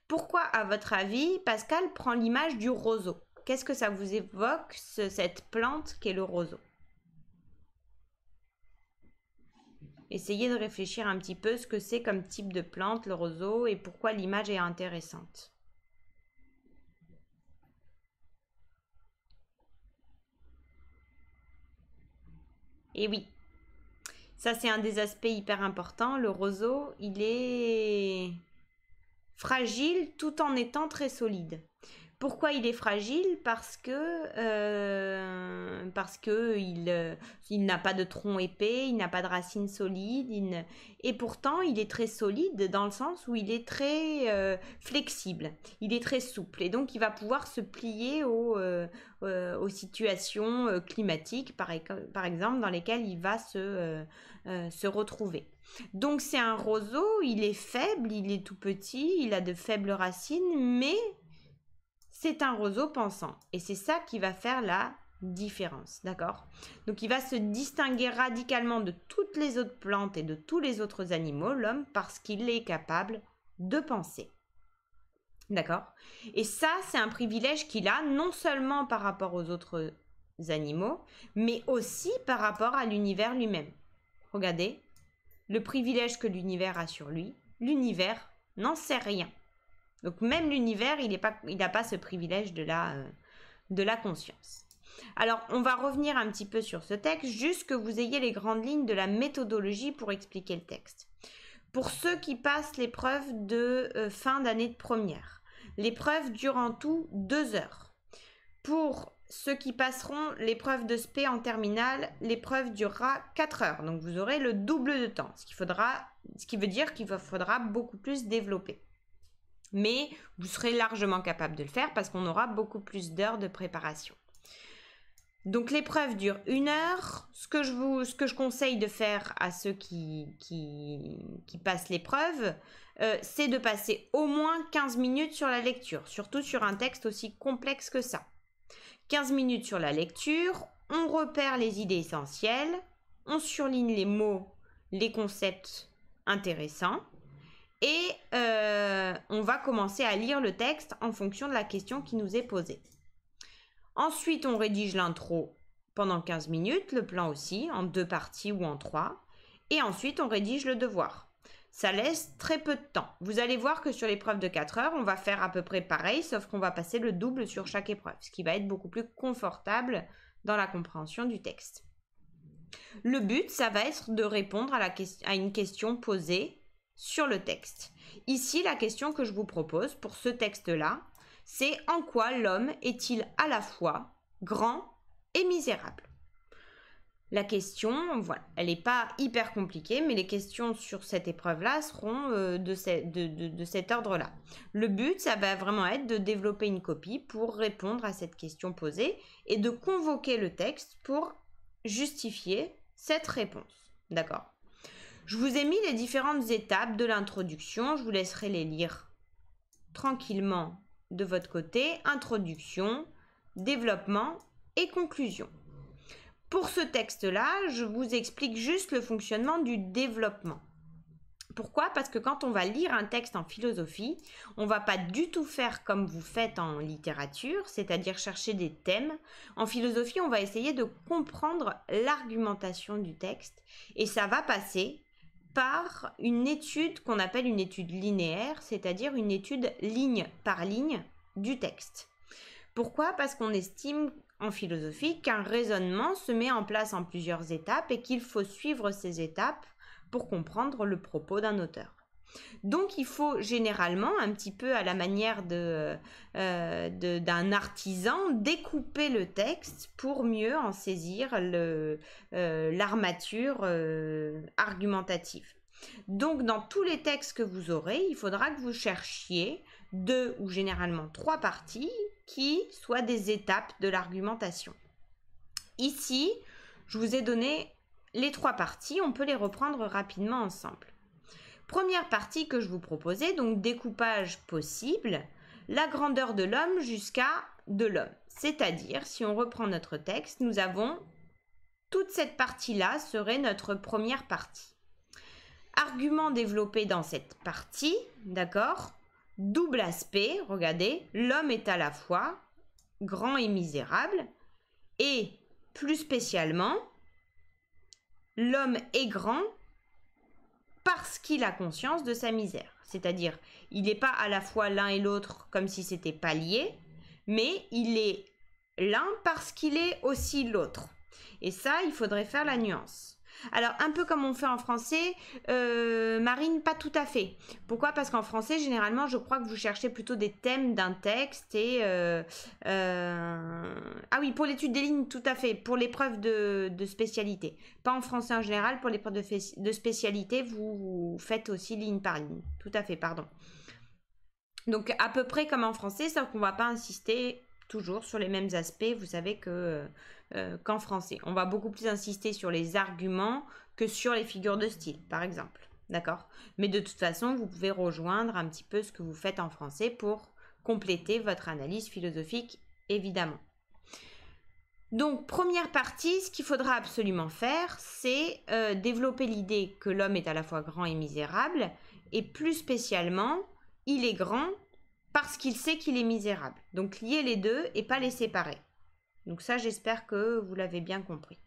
Speaker 1: Pourquoi, à votre avis, Pascal prend l'image du roseau? Qu'est-ce que ça vous évoque, cette plante qu'est le roseau? Essayez de réfléchir un petit peu ce que c'est comme type de plante, le roseau, et pourquoi l'image est intéressante. Et oui, ça c'est un des aspects hyper importants. Le roseau, il est fragile tout en étant très solide. Pourquoi il est fragile? Parce que il n'a pas de tronc épais, il n'a pas de racines solides, et pourtant il est très solide dans le sens où il est très flexible, il est très souple, et donc il va pouvoir se plier aux situations climatiques, par exemple, dans lesquelles il va se retrouver. Donc c'est un roseau, il est faible, il est tout petit, il a de faibles racines, mais c'est un roseau pensant. Et c'est ça qui va faire la différence, d'accord? Donc il va se distinguer radicalement de toutes les autres plantes et de tous les autres animaux, l'homme, parce qu'il est capable de penser. D'accord? Et ça, c'est un privilège qu'il a, non seulement par rapport aux autres animaux, mais aussi par rapport à l'univers lui-même. Regardez, le privilège que l'univers a sur lui, l'univers n'en sait rien. Donc même l'univers, il n'a pas ce privilège de la conscience. Alors, on va revenir un petit peu sur ce texte, juste que vous ayez les grandes lignes de la méthodologie pour expliquer le texte. Pour ceux qui passent l'épreuve de fin d'année de première, l'épreuve dure en tout 2 heures. Pour ceux qui passeront l'épreuve de spé en terminale, l'épreuve durera 4 heures. Donc vous aurez le double de temps, ce qui veut dire qu'il faudra beaucoup plus développer. Mais vous serez largement capable de le faire parce qu'on aura beaucoup plus d'heures de préparation. Donc l'épreuve dure 1 heure. Ce que je conseille de faire à ceux qui passent l'épreuve, c'est de passer au moins 15 minutes sur la lecture, surtout sur un texte aussi complexe que ça. 15 minutes sur la lecture, on repère les idées essentielles, on surligne les mots, les concepts intéressants, et on va commencer à lire le texte en fonction de la question qui nous est posée. Ensuite, on rédige l'intro pendant 15 minutes, le plan aussi, en 2 parties ou en 3. Et ensuite, on rédige le devoir. Ça laisse très peu de temps. Vous allez voir que sur l'épreuve de 4 heures, on va faire à peu près pareil, sauf qu'on va passer le double sur chaque épreuve, ce qui va être beaucoup plus confortable dans la compréhension du texte. Le but, ça va être de répondre à une question posée sur le texte. Ici, la question que je vous propose pour ce texte-là, c'est en quoi l'homme est-il à la fois grand et misérable? La question, voilà, elle n'est pas hyper compliquée, mais les questions sur cette épreuve-là seront de cet ordre-là. Le but, ça va vraiment être de développer une copie pour répondre à cette question posée et de convoquer le texte pour justifier cette réponse. D'accord? Je vous ai mis les différentes étapes de l'introduction, je vous laisserai les lire tranquillement de votre côté. Introduction, développement et conclusion. Pour ce texte-là, je vous explique juste le fonctionnement du développement. Pourquoi? Parce que quand on va lire un texte en philosophie, on ne va pas du tout faire comme vous faites en littérature, c'est-à-dire chercher des thèmes. En philosophie, on va essayer de comprendre l'argumentation du texte et ça va passer par une étude qu'on appelle une étude linéaire, c'est-à-dire une étude ligne par ligne du texte. Pourquoi? Parce qu'on estime en philosophie qu'un raisonnement se met en place en plusieurs étapes et qu'il faut suivre ces étapes pour comprendre le propos d'un auteur. Donc il faut généralement, un petit peu à la manière d'un artisan, découper le texte pour mieux en saisir l'armature argumentative. Donc, dans tous les textes que vous aurez, il faudra que vous cherchiez 2 ou généralement 3 parties qui soient des étapes de l'argumentation. Ici, je vous ai donné les 3 parties, on peut les reprendre rapidement ensemble. Première partie que je vous proposais, donc découpage possible, la grandeur de l'homme jusqu'à de l'homme. C'est-à-dire, si on reprend notre texte, nous avons toute cette partie-là serait notre première partie. Argument développé dans cette partie, d'accord? Double aspect, regardez, l'homme est à la fois grand et misérable, et plus spécialement, l'homme est grand parce qu'il a conscience de sa misère. C'est-à-dire, il n'est pas à la fois l'un et l'autre comme si c'était pas lié, mais il est l'un parce qu'il est aussi l'autre. Et ça, il faudrait faire la nuance. Alors, un peu comme on fait en français, Marine, pas tout à fait. Pourquoi? Parce qu'en français, généralement, je crois que vous cherchez plutôt des thèmes d'un texte et... Ah oui, pour l'étude des lignes, tout à fait. Pour l'épreuve de spécialité. Pas en français en général, pour l'épreuve de spécialité, vous faites aussi ligne par ligne. Tout à fait, pardon. Donc, à peu près comme en français, sauf qu'on ne va pas insister toujours sur les mêmes aspects. Vous savez que... qu'en français. On va beaucoup plus insister sur les arguments que sur les figures de style, par exemple. D'accord? Mais de toute façon, vous pouvez rejoindre un petit peu ce que vous faites en français pour compléter votre analyse philosophique, évidemment. Donc, première partie, ce qu'il faudra absolument faire, c'est développer l'idée que l'homme est à la fois grand et misérable, et plus spécialement, il est grand parce qu'il sait qu'il est misérable. Donc, lier les deux et pas les séparer. Donc ça, j'espère que vous l'avez bien compris.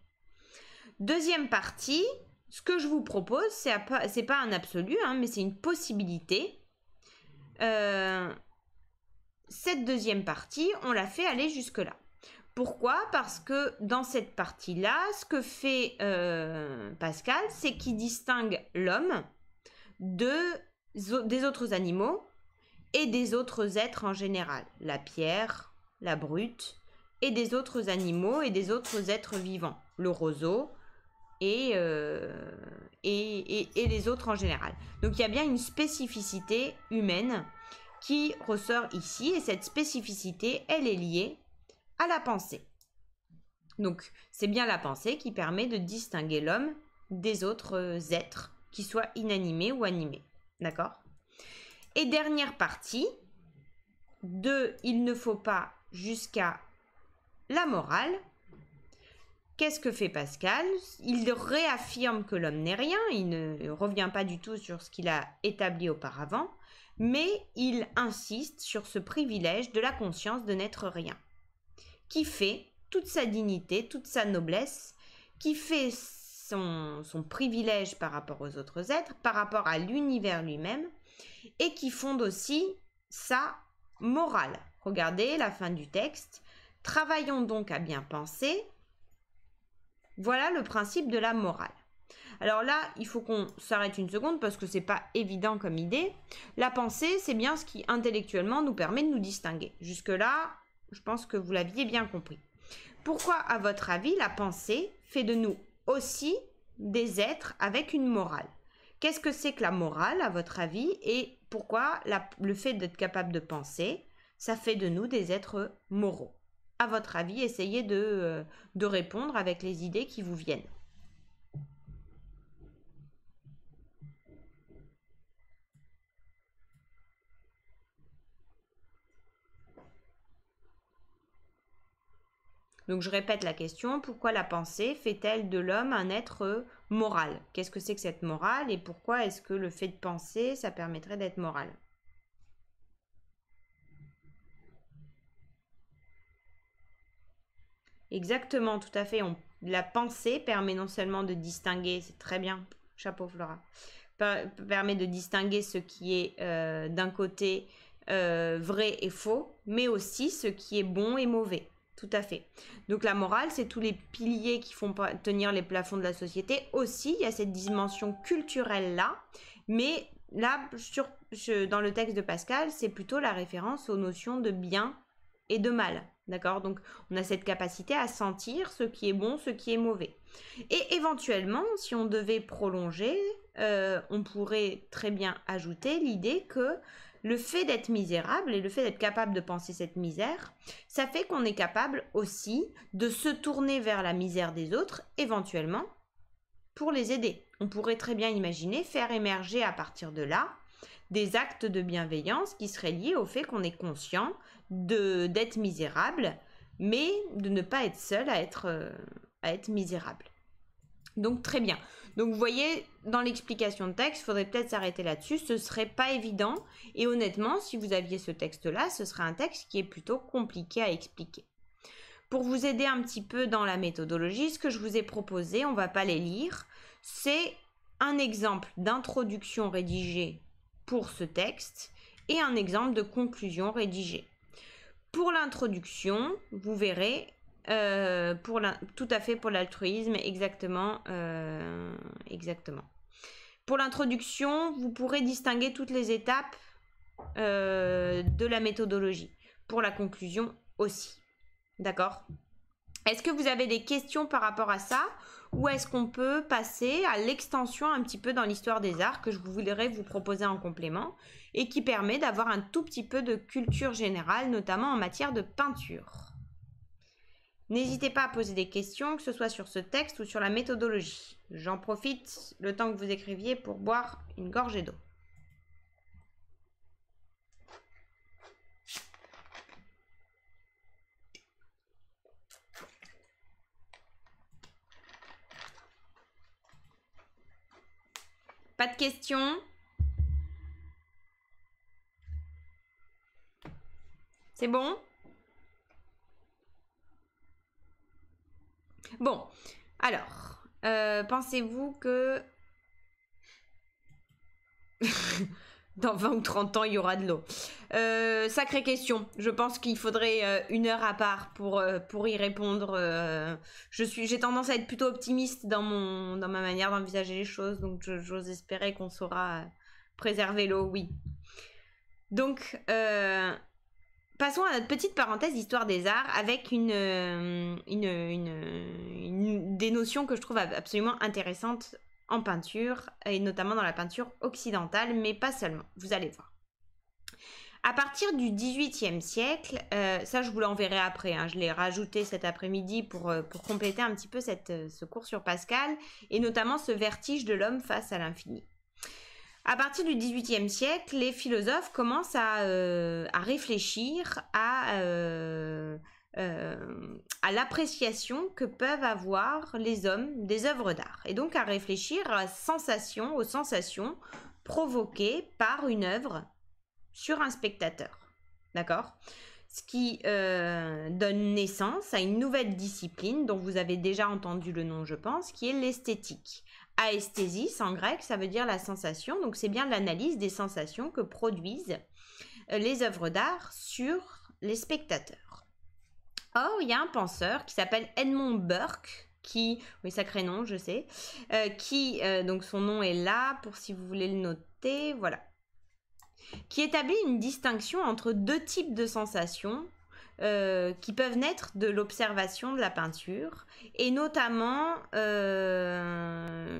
Speaker 1: Deuxième partie, ce que je vous propose, c'est pas un absolu, hein, mais c'est une possibilité. Cette deuxième partie, on l'a fait aller jusque-là. Pourquoi? Parce que dans cette partie-là, ce que fait Pascal, c'est qu'il distingue l'homme des autres animaux et des autres êtres en général. La pierre, la brute, et des autres animaux et des autres êtres vivants, le roseau et les autres en général. Donc il y a bien une spécificité humaine qui ressort ici, et cette spécificité, elle est liée à la pensée. Donc c'est bien la pensée qui permet de distinguer l'homme des autres êtres, qui soient inanimés ou animés. D'accord? Et dernière partie, il ne faut pas jusqu'à la morale. Qu'est-ce que fait Pascal? Il réaffirme que l'homme n'est rien, il ne revient pas du tout sur ce qu'il a établi auparavant, mais il insiste sur ce privilège de la conscience de n'être rien, qui fait toute sa dignité, toute sa noblesse, qui fait son privilège par rapport aux autres êtres, par rapport à l'univers lui-même, et qui fonde aussi sa morale. Regardez la fin du texte. Travaillons donc à bien penser. Voilà le principe de la morale. Alors là, il faut qu'on s'arrête une seconde parce que c'est pas évident comme idée. La pensée, c'est bien ce qui intellectuellement nous permet de nous distinguer. Jusque-là, je pense que vous l'aviez bien compris. Pourquoi, à votre avis, la pensée fait de nous aussi des êtres avec une morale? Qu'est-ce que c'est que la morale, à votre avis? Et pourquoi le fait d'être capable de penser, ça fait de nous des êtres moraux? À votre avis, essayez de répondre avec les idées qui vous viennent. Donc je répète la question, pourquoi la pensée fait-elle de l'homme un être moral? Qu'est-ce que c'est que cette morale et pourquoi est-ce que le fait de penser, ça permettrait d'être moral? Exactement, tout à fait. La pensée permet non seulement de distinguer, c'est très bien, chapeau Flora, permet de distinguer ce qui est d'un côté vrai et faux, mais aussi ce qui est bon et mauvais. Tout à fait. Donc la morale, c'est tous les piliers qui font tenir les plafonds de la société. Aussi, il y a cette dimension culturelle-là, mais là, dans le texte de Pascal, c'est plutôt la référence aux notions de bien et de mal. D'accord? Donc, on a cette capacité à sentir ce qui est bon, ce qui est mauvais. Et éventuellement, si on devait prolonger, on pourrait très bien ajouter l'idée que le fait d'être misérable et le fait d'être capable de penser cette misère, ça fait qu'on est capable aussi de se tourner vers la misère des autres, éventuellement, pour les aider. On pourrait très bien imaginer faire émerger à partir de là des actes de bienveillance qui seraient liés au fait qu'on est conscient d'être misérable, mais de ne pas être seul à être misérable. Donc très bien. Donc vous voyez, dans l'explication de texte, il faudrait peut-être s'arrêter là-dessus, ce serait pas évident, et honnêtement, si vous aviez ce texte-là, ce serait un texte qui est plutôt compliqué à expliquer. Pour vous aider un petit peu dans la méthodologie, ce que je vous ai proposé, on ne va pas les lire, c'est un exemple d'introduction rédigée pour ce texte et un exemple de conclusion rédigée. Pour l'introduction, vous verrez, tout à fait pour l'altruisme, exactement. Pour l'introduction, vous pourrez distinguer toutes les étapes de la méthodologie. Pour la conclusion aussi. D'accord ? Est-ce que vous avez des questions par rapport à ça ? Ou est-ce qu'on peut passer à l'extension un petit peu dans l'histoire des arts que je voudrais vous proposer en complément et qui permet d'avoir un tout petit peu de culture générale, notamment en matière de peinture. N'hésitez pas à poser des questions, que ce soit sur ce texte ou sur la méthodologie. J'en profite le temps que vous écriviez pour boire une gorgée d'eau. Pas de questions ? C'est bon ? Bon, alors, pensez-vous que dans 20 ou 30 ans, il y aura de l'eau? Sacrée question. Je pense qu'il faudrait une heure à part pour y répondre. J'ai tendance à être plutôt optimiste dans ma manière d'envisager les choses, donc j'ose espérer qu'on saura préserver l'eau, oui. Donc, passons à notre petite parenthèse d'histoire des arts avec des notions que je trouve absolument intéressantes en peinture, et notamment dans la peinture occidentale, mais pas seulement, vous allez voir. À partir du XVIIIe siècle, ça je vous l'enverrai après, hein, je l'ai rajouté cet après-midi pour compléter un petit peu ce cours sur Pascal, et notamment ce vertige de l'homme face à l'infini. À partir du XVIIIe siècle, les philosophes commencent à réfléchir à l'appréciation que peuvent avoir les hommes des œuvres d'art. Et donc à réfléchir aux sensations provoquées par une œuvre sur un spectateur. D'accord ? Ce qui donne naissance à une nouvelle discipline dont vous avez déjà entendu le nom, je pense, qui est l'esthétique. Aesthésis, en grec, ça veut dire la sensation, donc c'est bien l'analyse des sensations que produisent les œuvres d'art sur les spectateurs. Or, il y a un penseur qui s'appelle Edmund Burke, oui, sacré nom, je sais, donc son nom est là, pour si vous voulez le noter, voilà, qui établit une distinction entre deux types de sensations qui peuvent naître de l'observation de la peinture et notamment de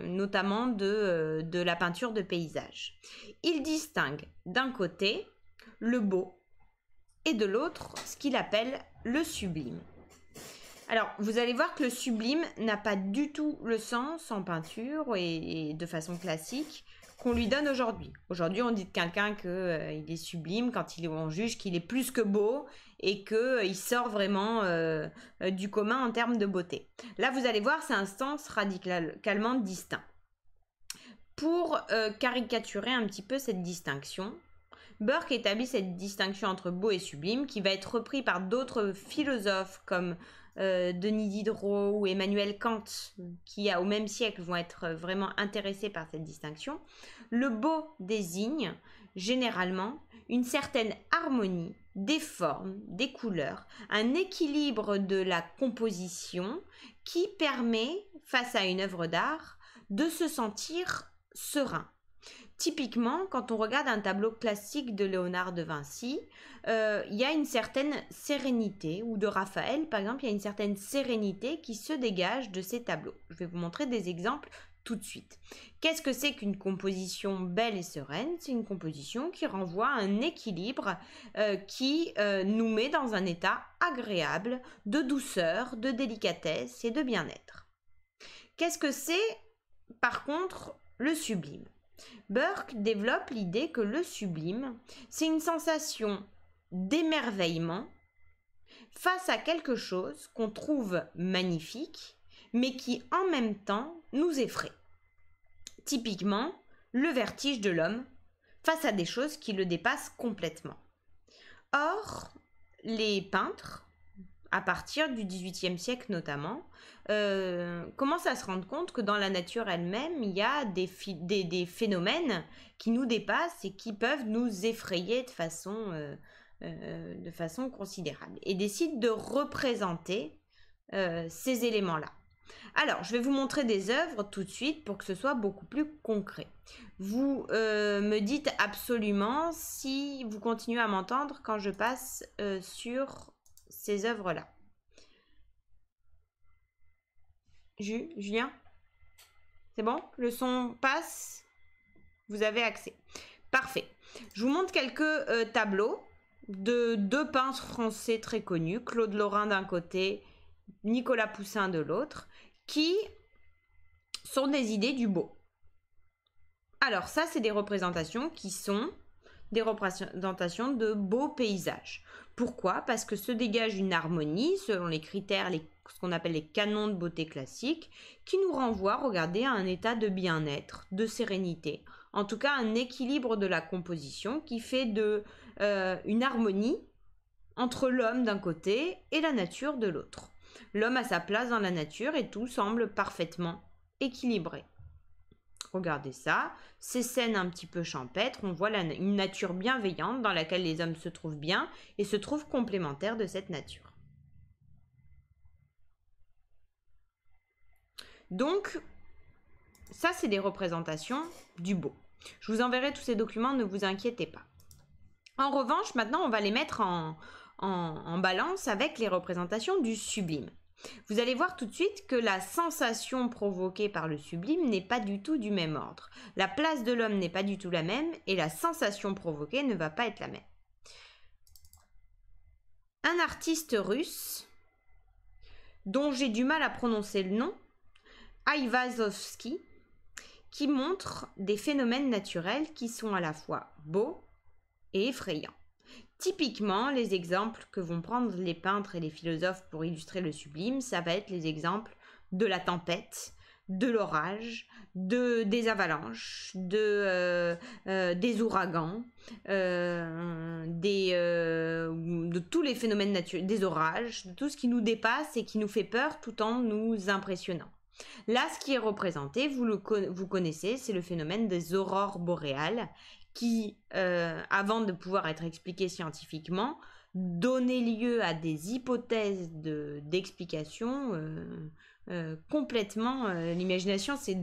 Speaker 1: la peinture de paysage. Il distingue d'un côté le beau et de l'autre ce qu'il appelle le sublime. Alors, vous allez voir que le sublime n'a pas du tout le sens en peinture et de façon classique qu'on lui donne aujourd'hui. Aujourd'hui, on dit de quelqu'un qu'il est sublime quand on juge qu'il est plus que beau et qu'il sort vraiment du commun en termes de beauté. Là, vous allez voir, c'est un sens radicalement distinct. Pour caricaturer un petit peu cette distinction, Burke établit cette distinction entre beau et sublime qui va être repris par d'autres philosophes comme Denis Diderot ou Emmanuel Kant, qui au même siècle vont être vraiment intéressés par cette distinction. Le beau désigne généralement une certaine harmonie des formes, des couleurs, un équilibre de la composition qui permet, face à une œuvre d'art, de se sentir serein. Typiquement, quand on regarde un tableau classique de Léonard de Vinci, il y a une certaine sérénité, ou de Raphaël par exemple, il y a une certaine sérénité qui se dégage de ces tableaux. Je vais vous montrer des exemples tout de suite. Qu'est-ce que c'est qu'une composition belle et sereine? C'est une composition qui renvoie à un équilibre qui nous met dans un état agréable de douceur, de délicatesse et de bien-être. Qu'est-ce que c'est, par contre, le sublime? Burke développe l'idée que le sublime, c'est une sensation d'émerveillement face à quelque chose qu'on trouve magnifique, mais qui en même temps nous effraie. Typiquement, le vertige de l'homme face à des choses qui le dépassent complètement. Or, les peintres, à partir du XVIIIe siècle notamment, commencent à se rendre compte que dans la nature elle-même, il y a des phénomènes qui nous dépassent et qui peuvent nous effrayer de façon considérable, et décident de représenter ces éléments-là. Alors, je vais vous montrer des œuvres tout de suite pour que ce soit beaucoup plus concret. Vous me dites absolument si vous continuez à m'entendre quand je passe sur ces œuvres-là. Julien? C'est bon? Le son passe? Vous avez accès. Parfait. Je vous montre quelques tableaux de deux peintres français très connus, Claude Lorrain d'un côté, Nicolas Poussin de l'autre, qui sont des idées du beau. Alors ça, c'est des représentations qui sont des représentations de beaux paysages. Pourquoi? Parce que se dégage une harmonie selon les critères, ce qu'on appelle les canons de beauté classique, qui nous renvoie, regardez, à un état de bien-être, de sérénité. En tout cas, un équilibre de la composition qui fait une harmonie entre l'homme d'un côté et la nature de l'autre. L'homme a sa place dans la nature et tout semble parfaitement équilibré. Regardez ça, ces scènes un petit peu champêtres, on voit une nature bienveillante dans laquelle les hommes se trouvent bien et se trouvent complémentaires de cette nature. Donc, ça c'est des représentations du beau. Je vous enverrai tous ces documents, ne vous inquiétez pas. En revanche, maintenant on va les mettre en balance avec les représentations du sublime. Vous allez voir tout de suite que la sensation provoquée par le sublime n'est pas du tout du même ordre. La place de l'homme n'est pas du tout la même et la sensation provoquée ne va pas être la même. Un artiste russe, dont j'ai du mal à prononcer le nom, Aïvazovski, qui montre des phénomènes naturels qui sont à la fois beaux et effrayants. Typiquement, les exemples que vont prendre les peintres et les philosophes pour illustrer le sublime, ça va être les exemples de la tempête, de l'orage, des avalanches, des ouragans, de tous les phénomènes naturels, des orages, de tout ce qui nous dépasse et qui nous fait peur tout en nous impressionnant. Là, ce qui est représenté, vous connaissez, c'est le phénomène des aurores boréales, qui, avant de pouvoir être expliqué scientifiquement, donnait lieu à des hypothèses d'explication complètement... l'imagination s'est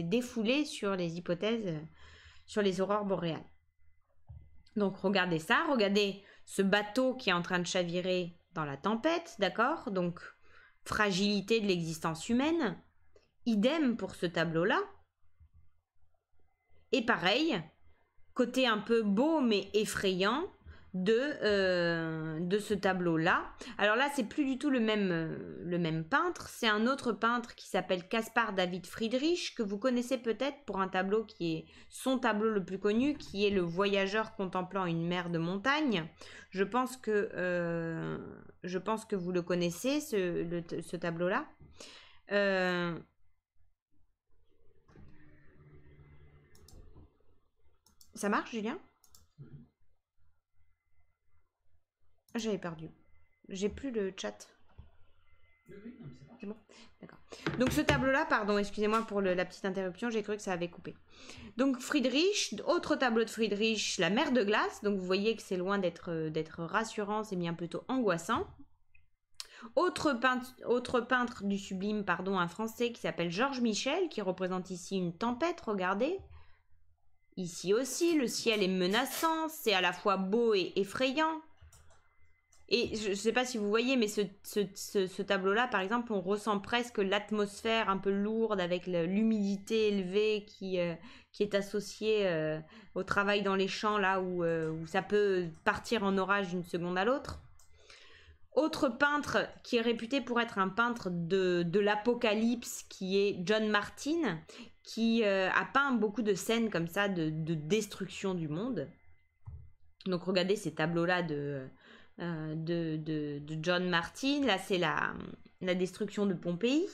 Speaker 1: défoulée sur les hypothèses, sur les aurores boréales. Donc regardez ça, regardez ce bateau qui est en train de chavirer dans la tempête, d'accord? Donc fragilité de l'existence humaine. Idem pour ce tableau-là. Et pareil, côté un peu beau mais effrayant de ce tableau-là. Alors là, c'est plus du tout le même peintre. C'est un autre peintre qui s'appelle Caspar David Friedrich, que vous connaissez peut-être pour un tableau qui est son tableau le plus connu, qui est Le voyageur contemplant une mer de montagne. Je pense que vous le connaissez, ce tableau-là. Ça marche, Julien? J'avais perdu. J'ai plus le chat. C'est bon? D'accord. Donc ce tableau-là, pardon, excusez-moi pour la petite interruption, j'ai cru que ça avait coupé. Donc Friedrich, autre tableau de Friedrich, La mer de glace. Donc vous voyez que c'est loin d'être rassurant, c'est bien plutôt angoissant. Autre peintre du sublime, pardon, un Français qui s'appelle Georges Michel, qui représente ici une tempête, regardez. Ici aussi, le ciel est menaçant, c'est à la fois beau et effrayant. Et je ne sais pas si vous voyez, mais ce tableau-là, par exemple, on ressent presque l'atmosphère un peu lourde avec l'humidité élevée qui est associée au travail dans les champs, là où ça peut partir en orage d'une seconde à l'autre. Autre peintre qui est réputé pour être un peintre de l'apocalypse, qui est John Martin, qui a peint beaucoup de scènes comme ça de destruction du monde. Donc regardez ces tableaux-là de John Martin. Là, c'est la destruction de Pompéi.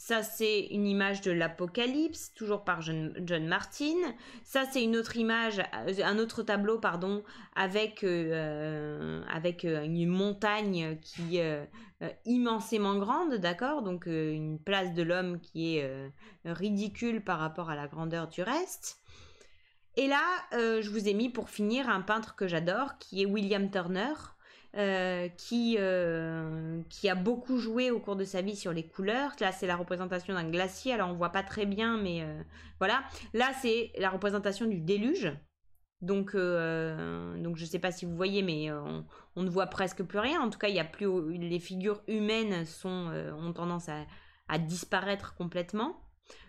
Speaker 1: Ça, c'est une image de l'Apocalypse, toujours par John Martin. Ça, c'est une autre image, un autre tableau, pardon, avec une montagne qui est immensément grande, d'accord? Donc, une place de l'homme qui est ridicule par rapport à la grandeur du reste. Et là, je vous ai mis pour finir un peintre que j'adore, qui est William Turner, qui a beaucoup joué au cours de sa vie sur les couleurs. Là, c'est la représentation d'un glacier, alors on voit pas très bien, mais voilà. Là, c'est la représentation du déluge. Donc je sais pas si vous voyez, mais on ne voit presque plus rien. En tout cas, il y a plus les figures humaines ont tendance à disparaître complètement.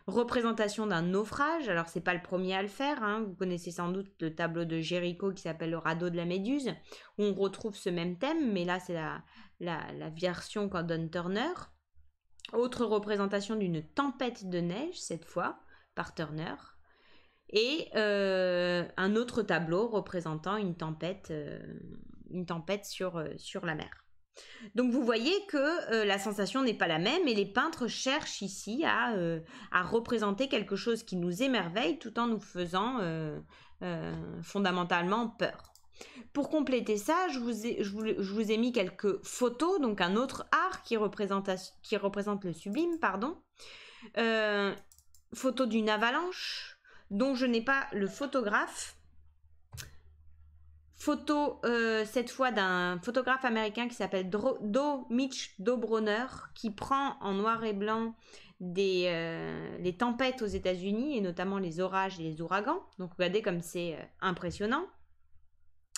Speaker 1: Représentation d'un naufrage, alors c'est pas le premier à le faire, hein. Vous connaissez sans doute le tableau de Géricault qui s'appelle le radeau de la Méduse, où on retrouve ce même thème, mais là c'est la version qu'en donne Turner. Autre représentation d'une tempête de neige, cette fois, par Turner. Et un autre tableau représentant une tempête sur la mer. Donc vous voyez que la sensation n'est pas la même et les peintres cherchent ici à représenter quelque chose qui nous émerveille tout en nous faisant fondamentalement peur. Pour compléter ça, je vous ai mis quelques photos, donc un autre art qui représente le sublime, pardon. Photo d'une avalanche dont je n'ai pas le photographe. Photo cette fois d'un photographe américain qui s'appelle Mitch Dobroner, qui prend en noir et blanc les tempêtes aux États-Unis et notamment les orages et les ouragans. Donc regardez comme c'est impressionnant.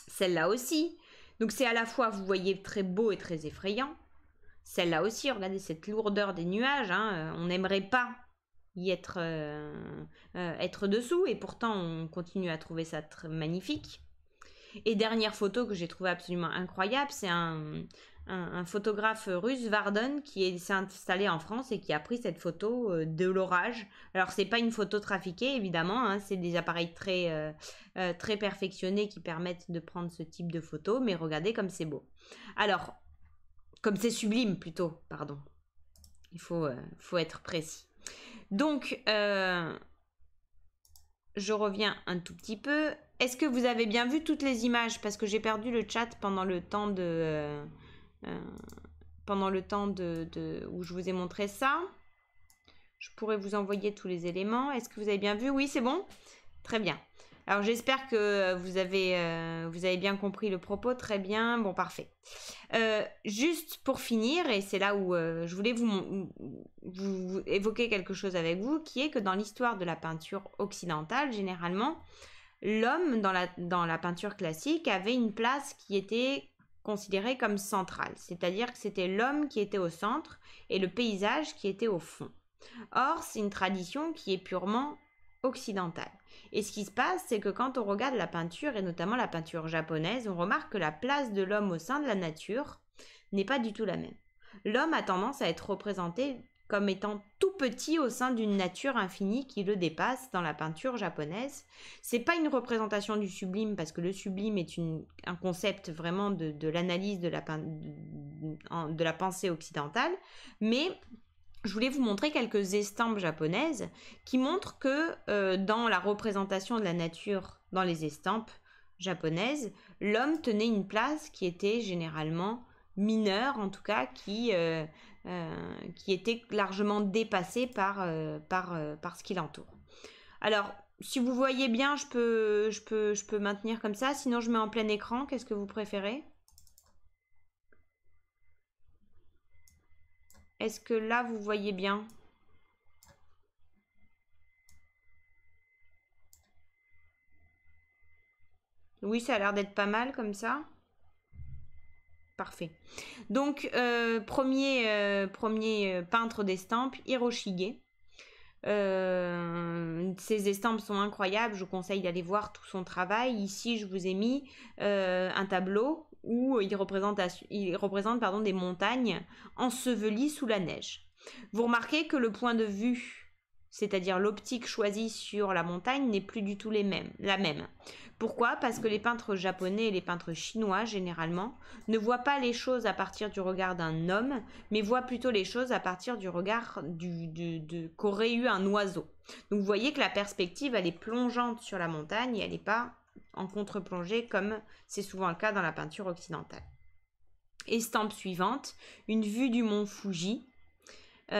Speaker 1: Celle-là aussi. Donc c'est à la fois, vous voyez, très beau et très effrayant. Celle-là aussi, regardez cette lourdeur des nuages. Hein, on n'aimerait pas y être dessous et pourtant on continue à trouver ça très magnifique. Et dernière photo que j'ai trouvée absolument incroyable, c'est un photographe russe, Vardon, qui s'est installé en France et qui a pris cette photo de l'orage. Alors c'est pas une photo trafiquée évidemment, hein, c'est des appareils très perfectionnés qui permettent de prendre ce type de photo, mais regardez comme c'est beau. Alors, comme c'est sublime plutôt, pardon. Il faut être précis. Donc, je reviens un tout petit peu. Est-ce que vous avez bien vu toutes les images? Parce que j'ai perdu le chat pendant le temps où je vous ai montré ça. Je pourrais vous envoyer tous les éléments. Est-ce que vous avez bien vu? Oui, c'est bon? Très bien. Alors j'espère que vous avez bien compris le propos. Très bien. Bon, parfait. Juste pour finir, et c'est là où je voulais vous évoquer quelque chose avec vous, qui est que dans l'histoire de la peinture occidentale, généralement, l'homme dans la peinture classique avait une place qui était considérée comme centrale, c'est-à-dire que c'était l'homme qui était au centre et le paysage qui était au fond. Or, c'est une tradition qui est purement occidentale. Et ce qui se passe, c'est que quand on regarde la peinture, et notamment la peinture japonaise, on remarque que la place de l'homme au sein de la nature n'est pas du tout la même. L'homme a tendance à être représenté comme étant tout petit au sein d'une nature infinie qui le dépasse dans la peinture japonaise. C'est pas une représentation du sublime, parce que le sublime est un concept vraiment de l'analyse de la pensée occidentale, mais je voulais vous montrer quelques estampes japonaises qui montrent que dans la représentation de la nature dans les estampes japonaises, l'homme tenait une place qui était généralement mineure, en tout cas qui était largement dépassée par ce qui l'entoure. Alors, si vous voyez bien, je peux maintenir comme ça, sinon je mets en plein écran. Qu'est-ce que vous préférez ? Est-ce que là, vous voyez bien ? Oui, ça a l'air d'être pas mal comme ça. Parfait. Donc, premier peintre d'estampes, Hiroshige. Ces estampes sont incroyables, je vous conseille d'aller voir tout son travail. Ici, je vous ai mis un tableau où il représente pardon, des montagnes ensevelies sous la neige. Vous remarquez que le point de vue, c'est-à-dire l'optique choisie sur la montagne, n'est plus du tout la même. Pourquoi? Parce que les peintres japonais et les peintres chinois, généralement, ne voient pas les choses à partir du regard d'un homme, mais voient plutôt les choses à partir du regard qu'aurait eu un oiseau. Donc vous voyez que la perspective, elle est plongeante sur la montagne et elle n'est pas en contre-plongée comme c'est souvent le cas dans la peinture occidentale. Estampe suivante, une vue du mont Fuji. Du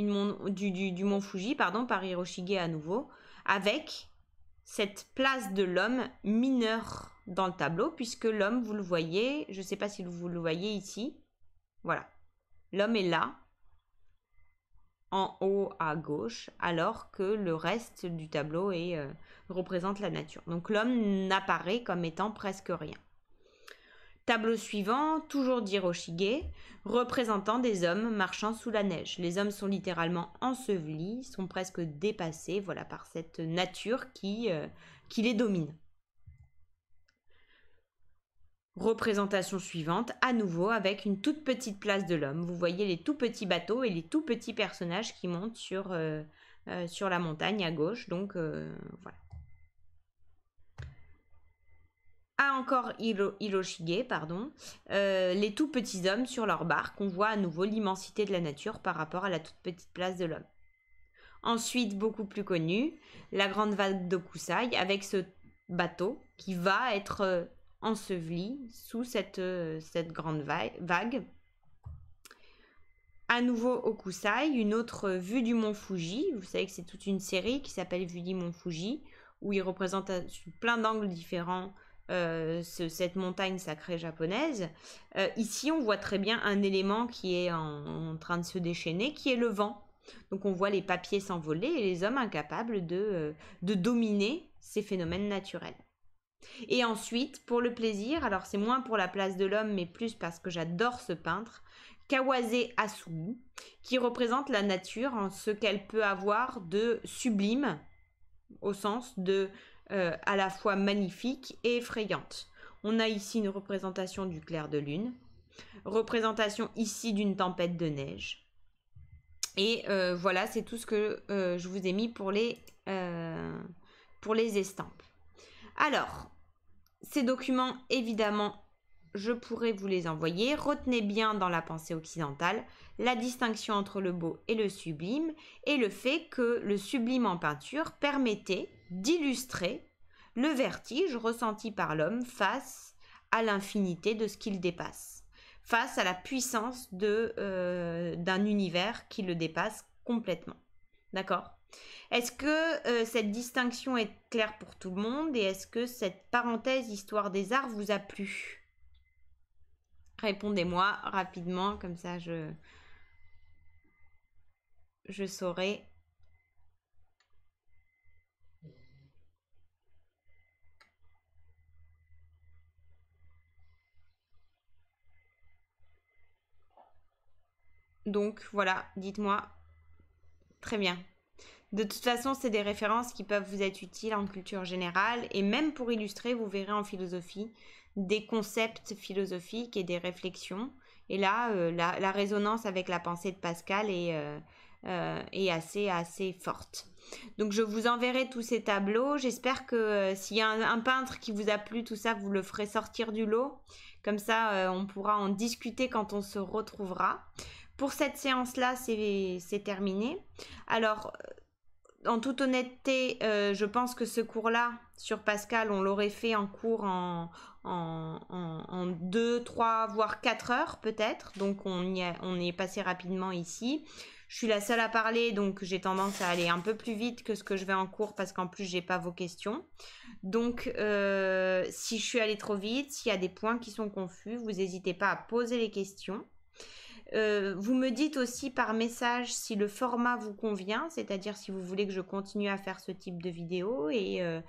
Speaker 1: mont Fuji, pardon, par Hiroshige à nouveau, avec cette place de l'homme mineur dans le tableau, puisque l'homme, vous le voyez, je ne sais pas si vous le voyez ici, voilà, l'homme est là, en haut à gauche, alors que le reste du tableau représente la nature. Donc l'homme n'apparaît comme étant presque rien. Tableau suivant, toujours d'Hiroshige, représentant des hommes marchant sous la neige. Les hommes sont littéralement ensevelis, sont presque dépassés, voilà, par cette nature qui les domine. Représentation suivante, à nouveau avec une toute petite place de l'homme. Vous voyez les tout petits bateaux et les tout petits personnages qui montent sur la montagne à gauche. Donc voilà. Encore Hiroshige, pardon, les tout petits hommes sur leur barque. On voit à nouveau l'immensité de la nature par rapport à la toute petite place de l'homme. Ensuite, beaucoup plus connu, la grande vague d'Okusai avec ce bateau qui va être enseveli sous cette grande vague. À nouveau Okusai, une autre vue du mont Fuji. Vous savez que c'est toute une série qui s'appelle Vue du mont Fuji, où il représente plein d'angles différents cette montagne sacrée japonaise. Ici, on voit très bien un élément qui est en train de se déchaîner, qui est le vent. Donc on voit les papiers s'envoler et les hommes incapables de dominer ces phénomènes naturels. Et ensuite, pour le plaisir, alors c'est moins pour la place de l'homme, mais plus parce que j'adore ce peintre, Kawase Asumu, qui représente la nature en ce qu'elle peut avoir de sublime, au sens de à la fois magnifique et effrayante. On a ici une représentation du clair de lune, représentation ici d'une tempête de neige. Et voilà, c'est tout ce que je vous ai mis pour les estampes. Alors, ces documents, évidemment, je pourrais vous les envoyer. Retenez bien dans la pensée occidentale la distinction entre le beau et le sublime et le fait que le sublime en peinture permettait d'illustrer le vertige ressenti par l'homme face à l'infinité de ce qu'il dépasse, face à la puissance d'un univers qui le dépasse complètement. D'accord ? Est-ce que cette distinction est claire pour tout le monde et est-ce que cette parenthèse histoire des arts vous a plu ? Répondez-moi rapidement, comme ça je saurai. Donc voilà, dites-moi. Très bien. De toute façon, c'est des références qui peuvent vous être utiles en culture générale et même pour illustrer, vous verrez en philosophie des concepts philosophiques et des réflexions. Et là, la résonance avec la pensée de Pascal est assez forte. Donc je vous enverrai tous ces tableaux. J'espère que s'il y a un peintre qui vous a plu, tout ça, vous le ferez sortir du lot. Comme ça, on pourra en discuter quand on se retrouvera. Pour cette séance-là, c'est terminé. Alors, en toute honnêteté, je pense que ce cours-là, sur Pascal, on l'aurait fait en cours en 2, 3, voire 4 heures peut-être. Donc, on y est passé rapidement ici. Je suis la seule à parler, donc j'ai tendance à aller un peu plus vite que ce que je vais en cours parce qu'en plus, j'ai pas vos questions. Donc, si je suis allée trop vite, s'il y a des points qui sont confus, vous n'hésitez pas à poser les questions. Vous me dites aussi par message si le format vous convient, c'est-à-dire si vous voulez que je continue à faire ce type de vidéo et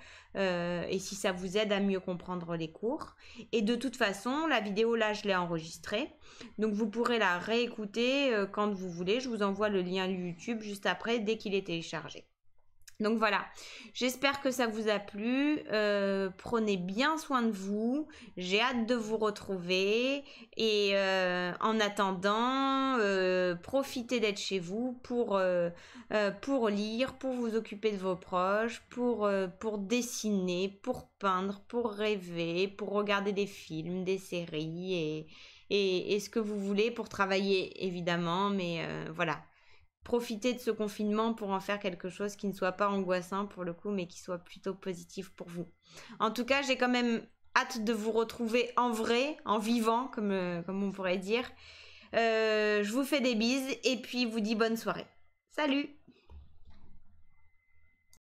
Speaker 1: si ça vous aide à mieux comprendre les cours. Et de toute façon, la vidéo là, je l'ai enregistrée. Donc vous pourrez la réécouter quand vous voulez. Je vous envoie le lien YouTube juste après dès qu'il est téléchargé. Donc voilà, j'espère que ça vous a plu. Prenez bien soin de vous. J'ai hâte de vous retrouver. Et en attendant, profitez d'être chez vous pour lire, pour vous occuper de vos proches, pour dessiner, pour peindre, pour rêver, pour regarder des films, des séries et ce que vous voulez pour travailler évidemment. Mais voilà. Profitez de ce confinement pour en faire quelque chose qui ne soit pas angoissant pour le coup, mais qui soit plutôt positif pour vous. En tout cas, j'ai quand même hâte de vous retrouver en vrai, en vivant, comme on pourrait dire. Je vous fais des bises et puis vous dis bonne soirée. Salut!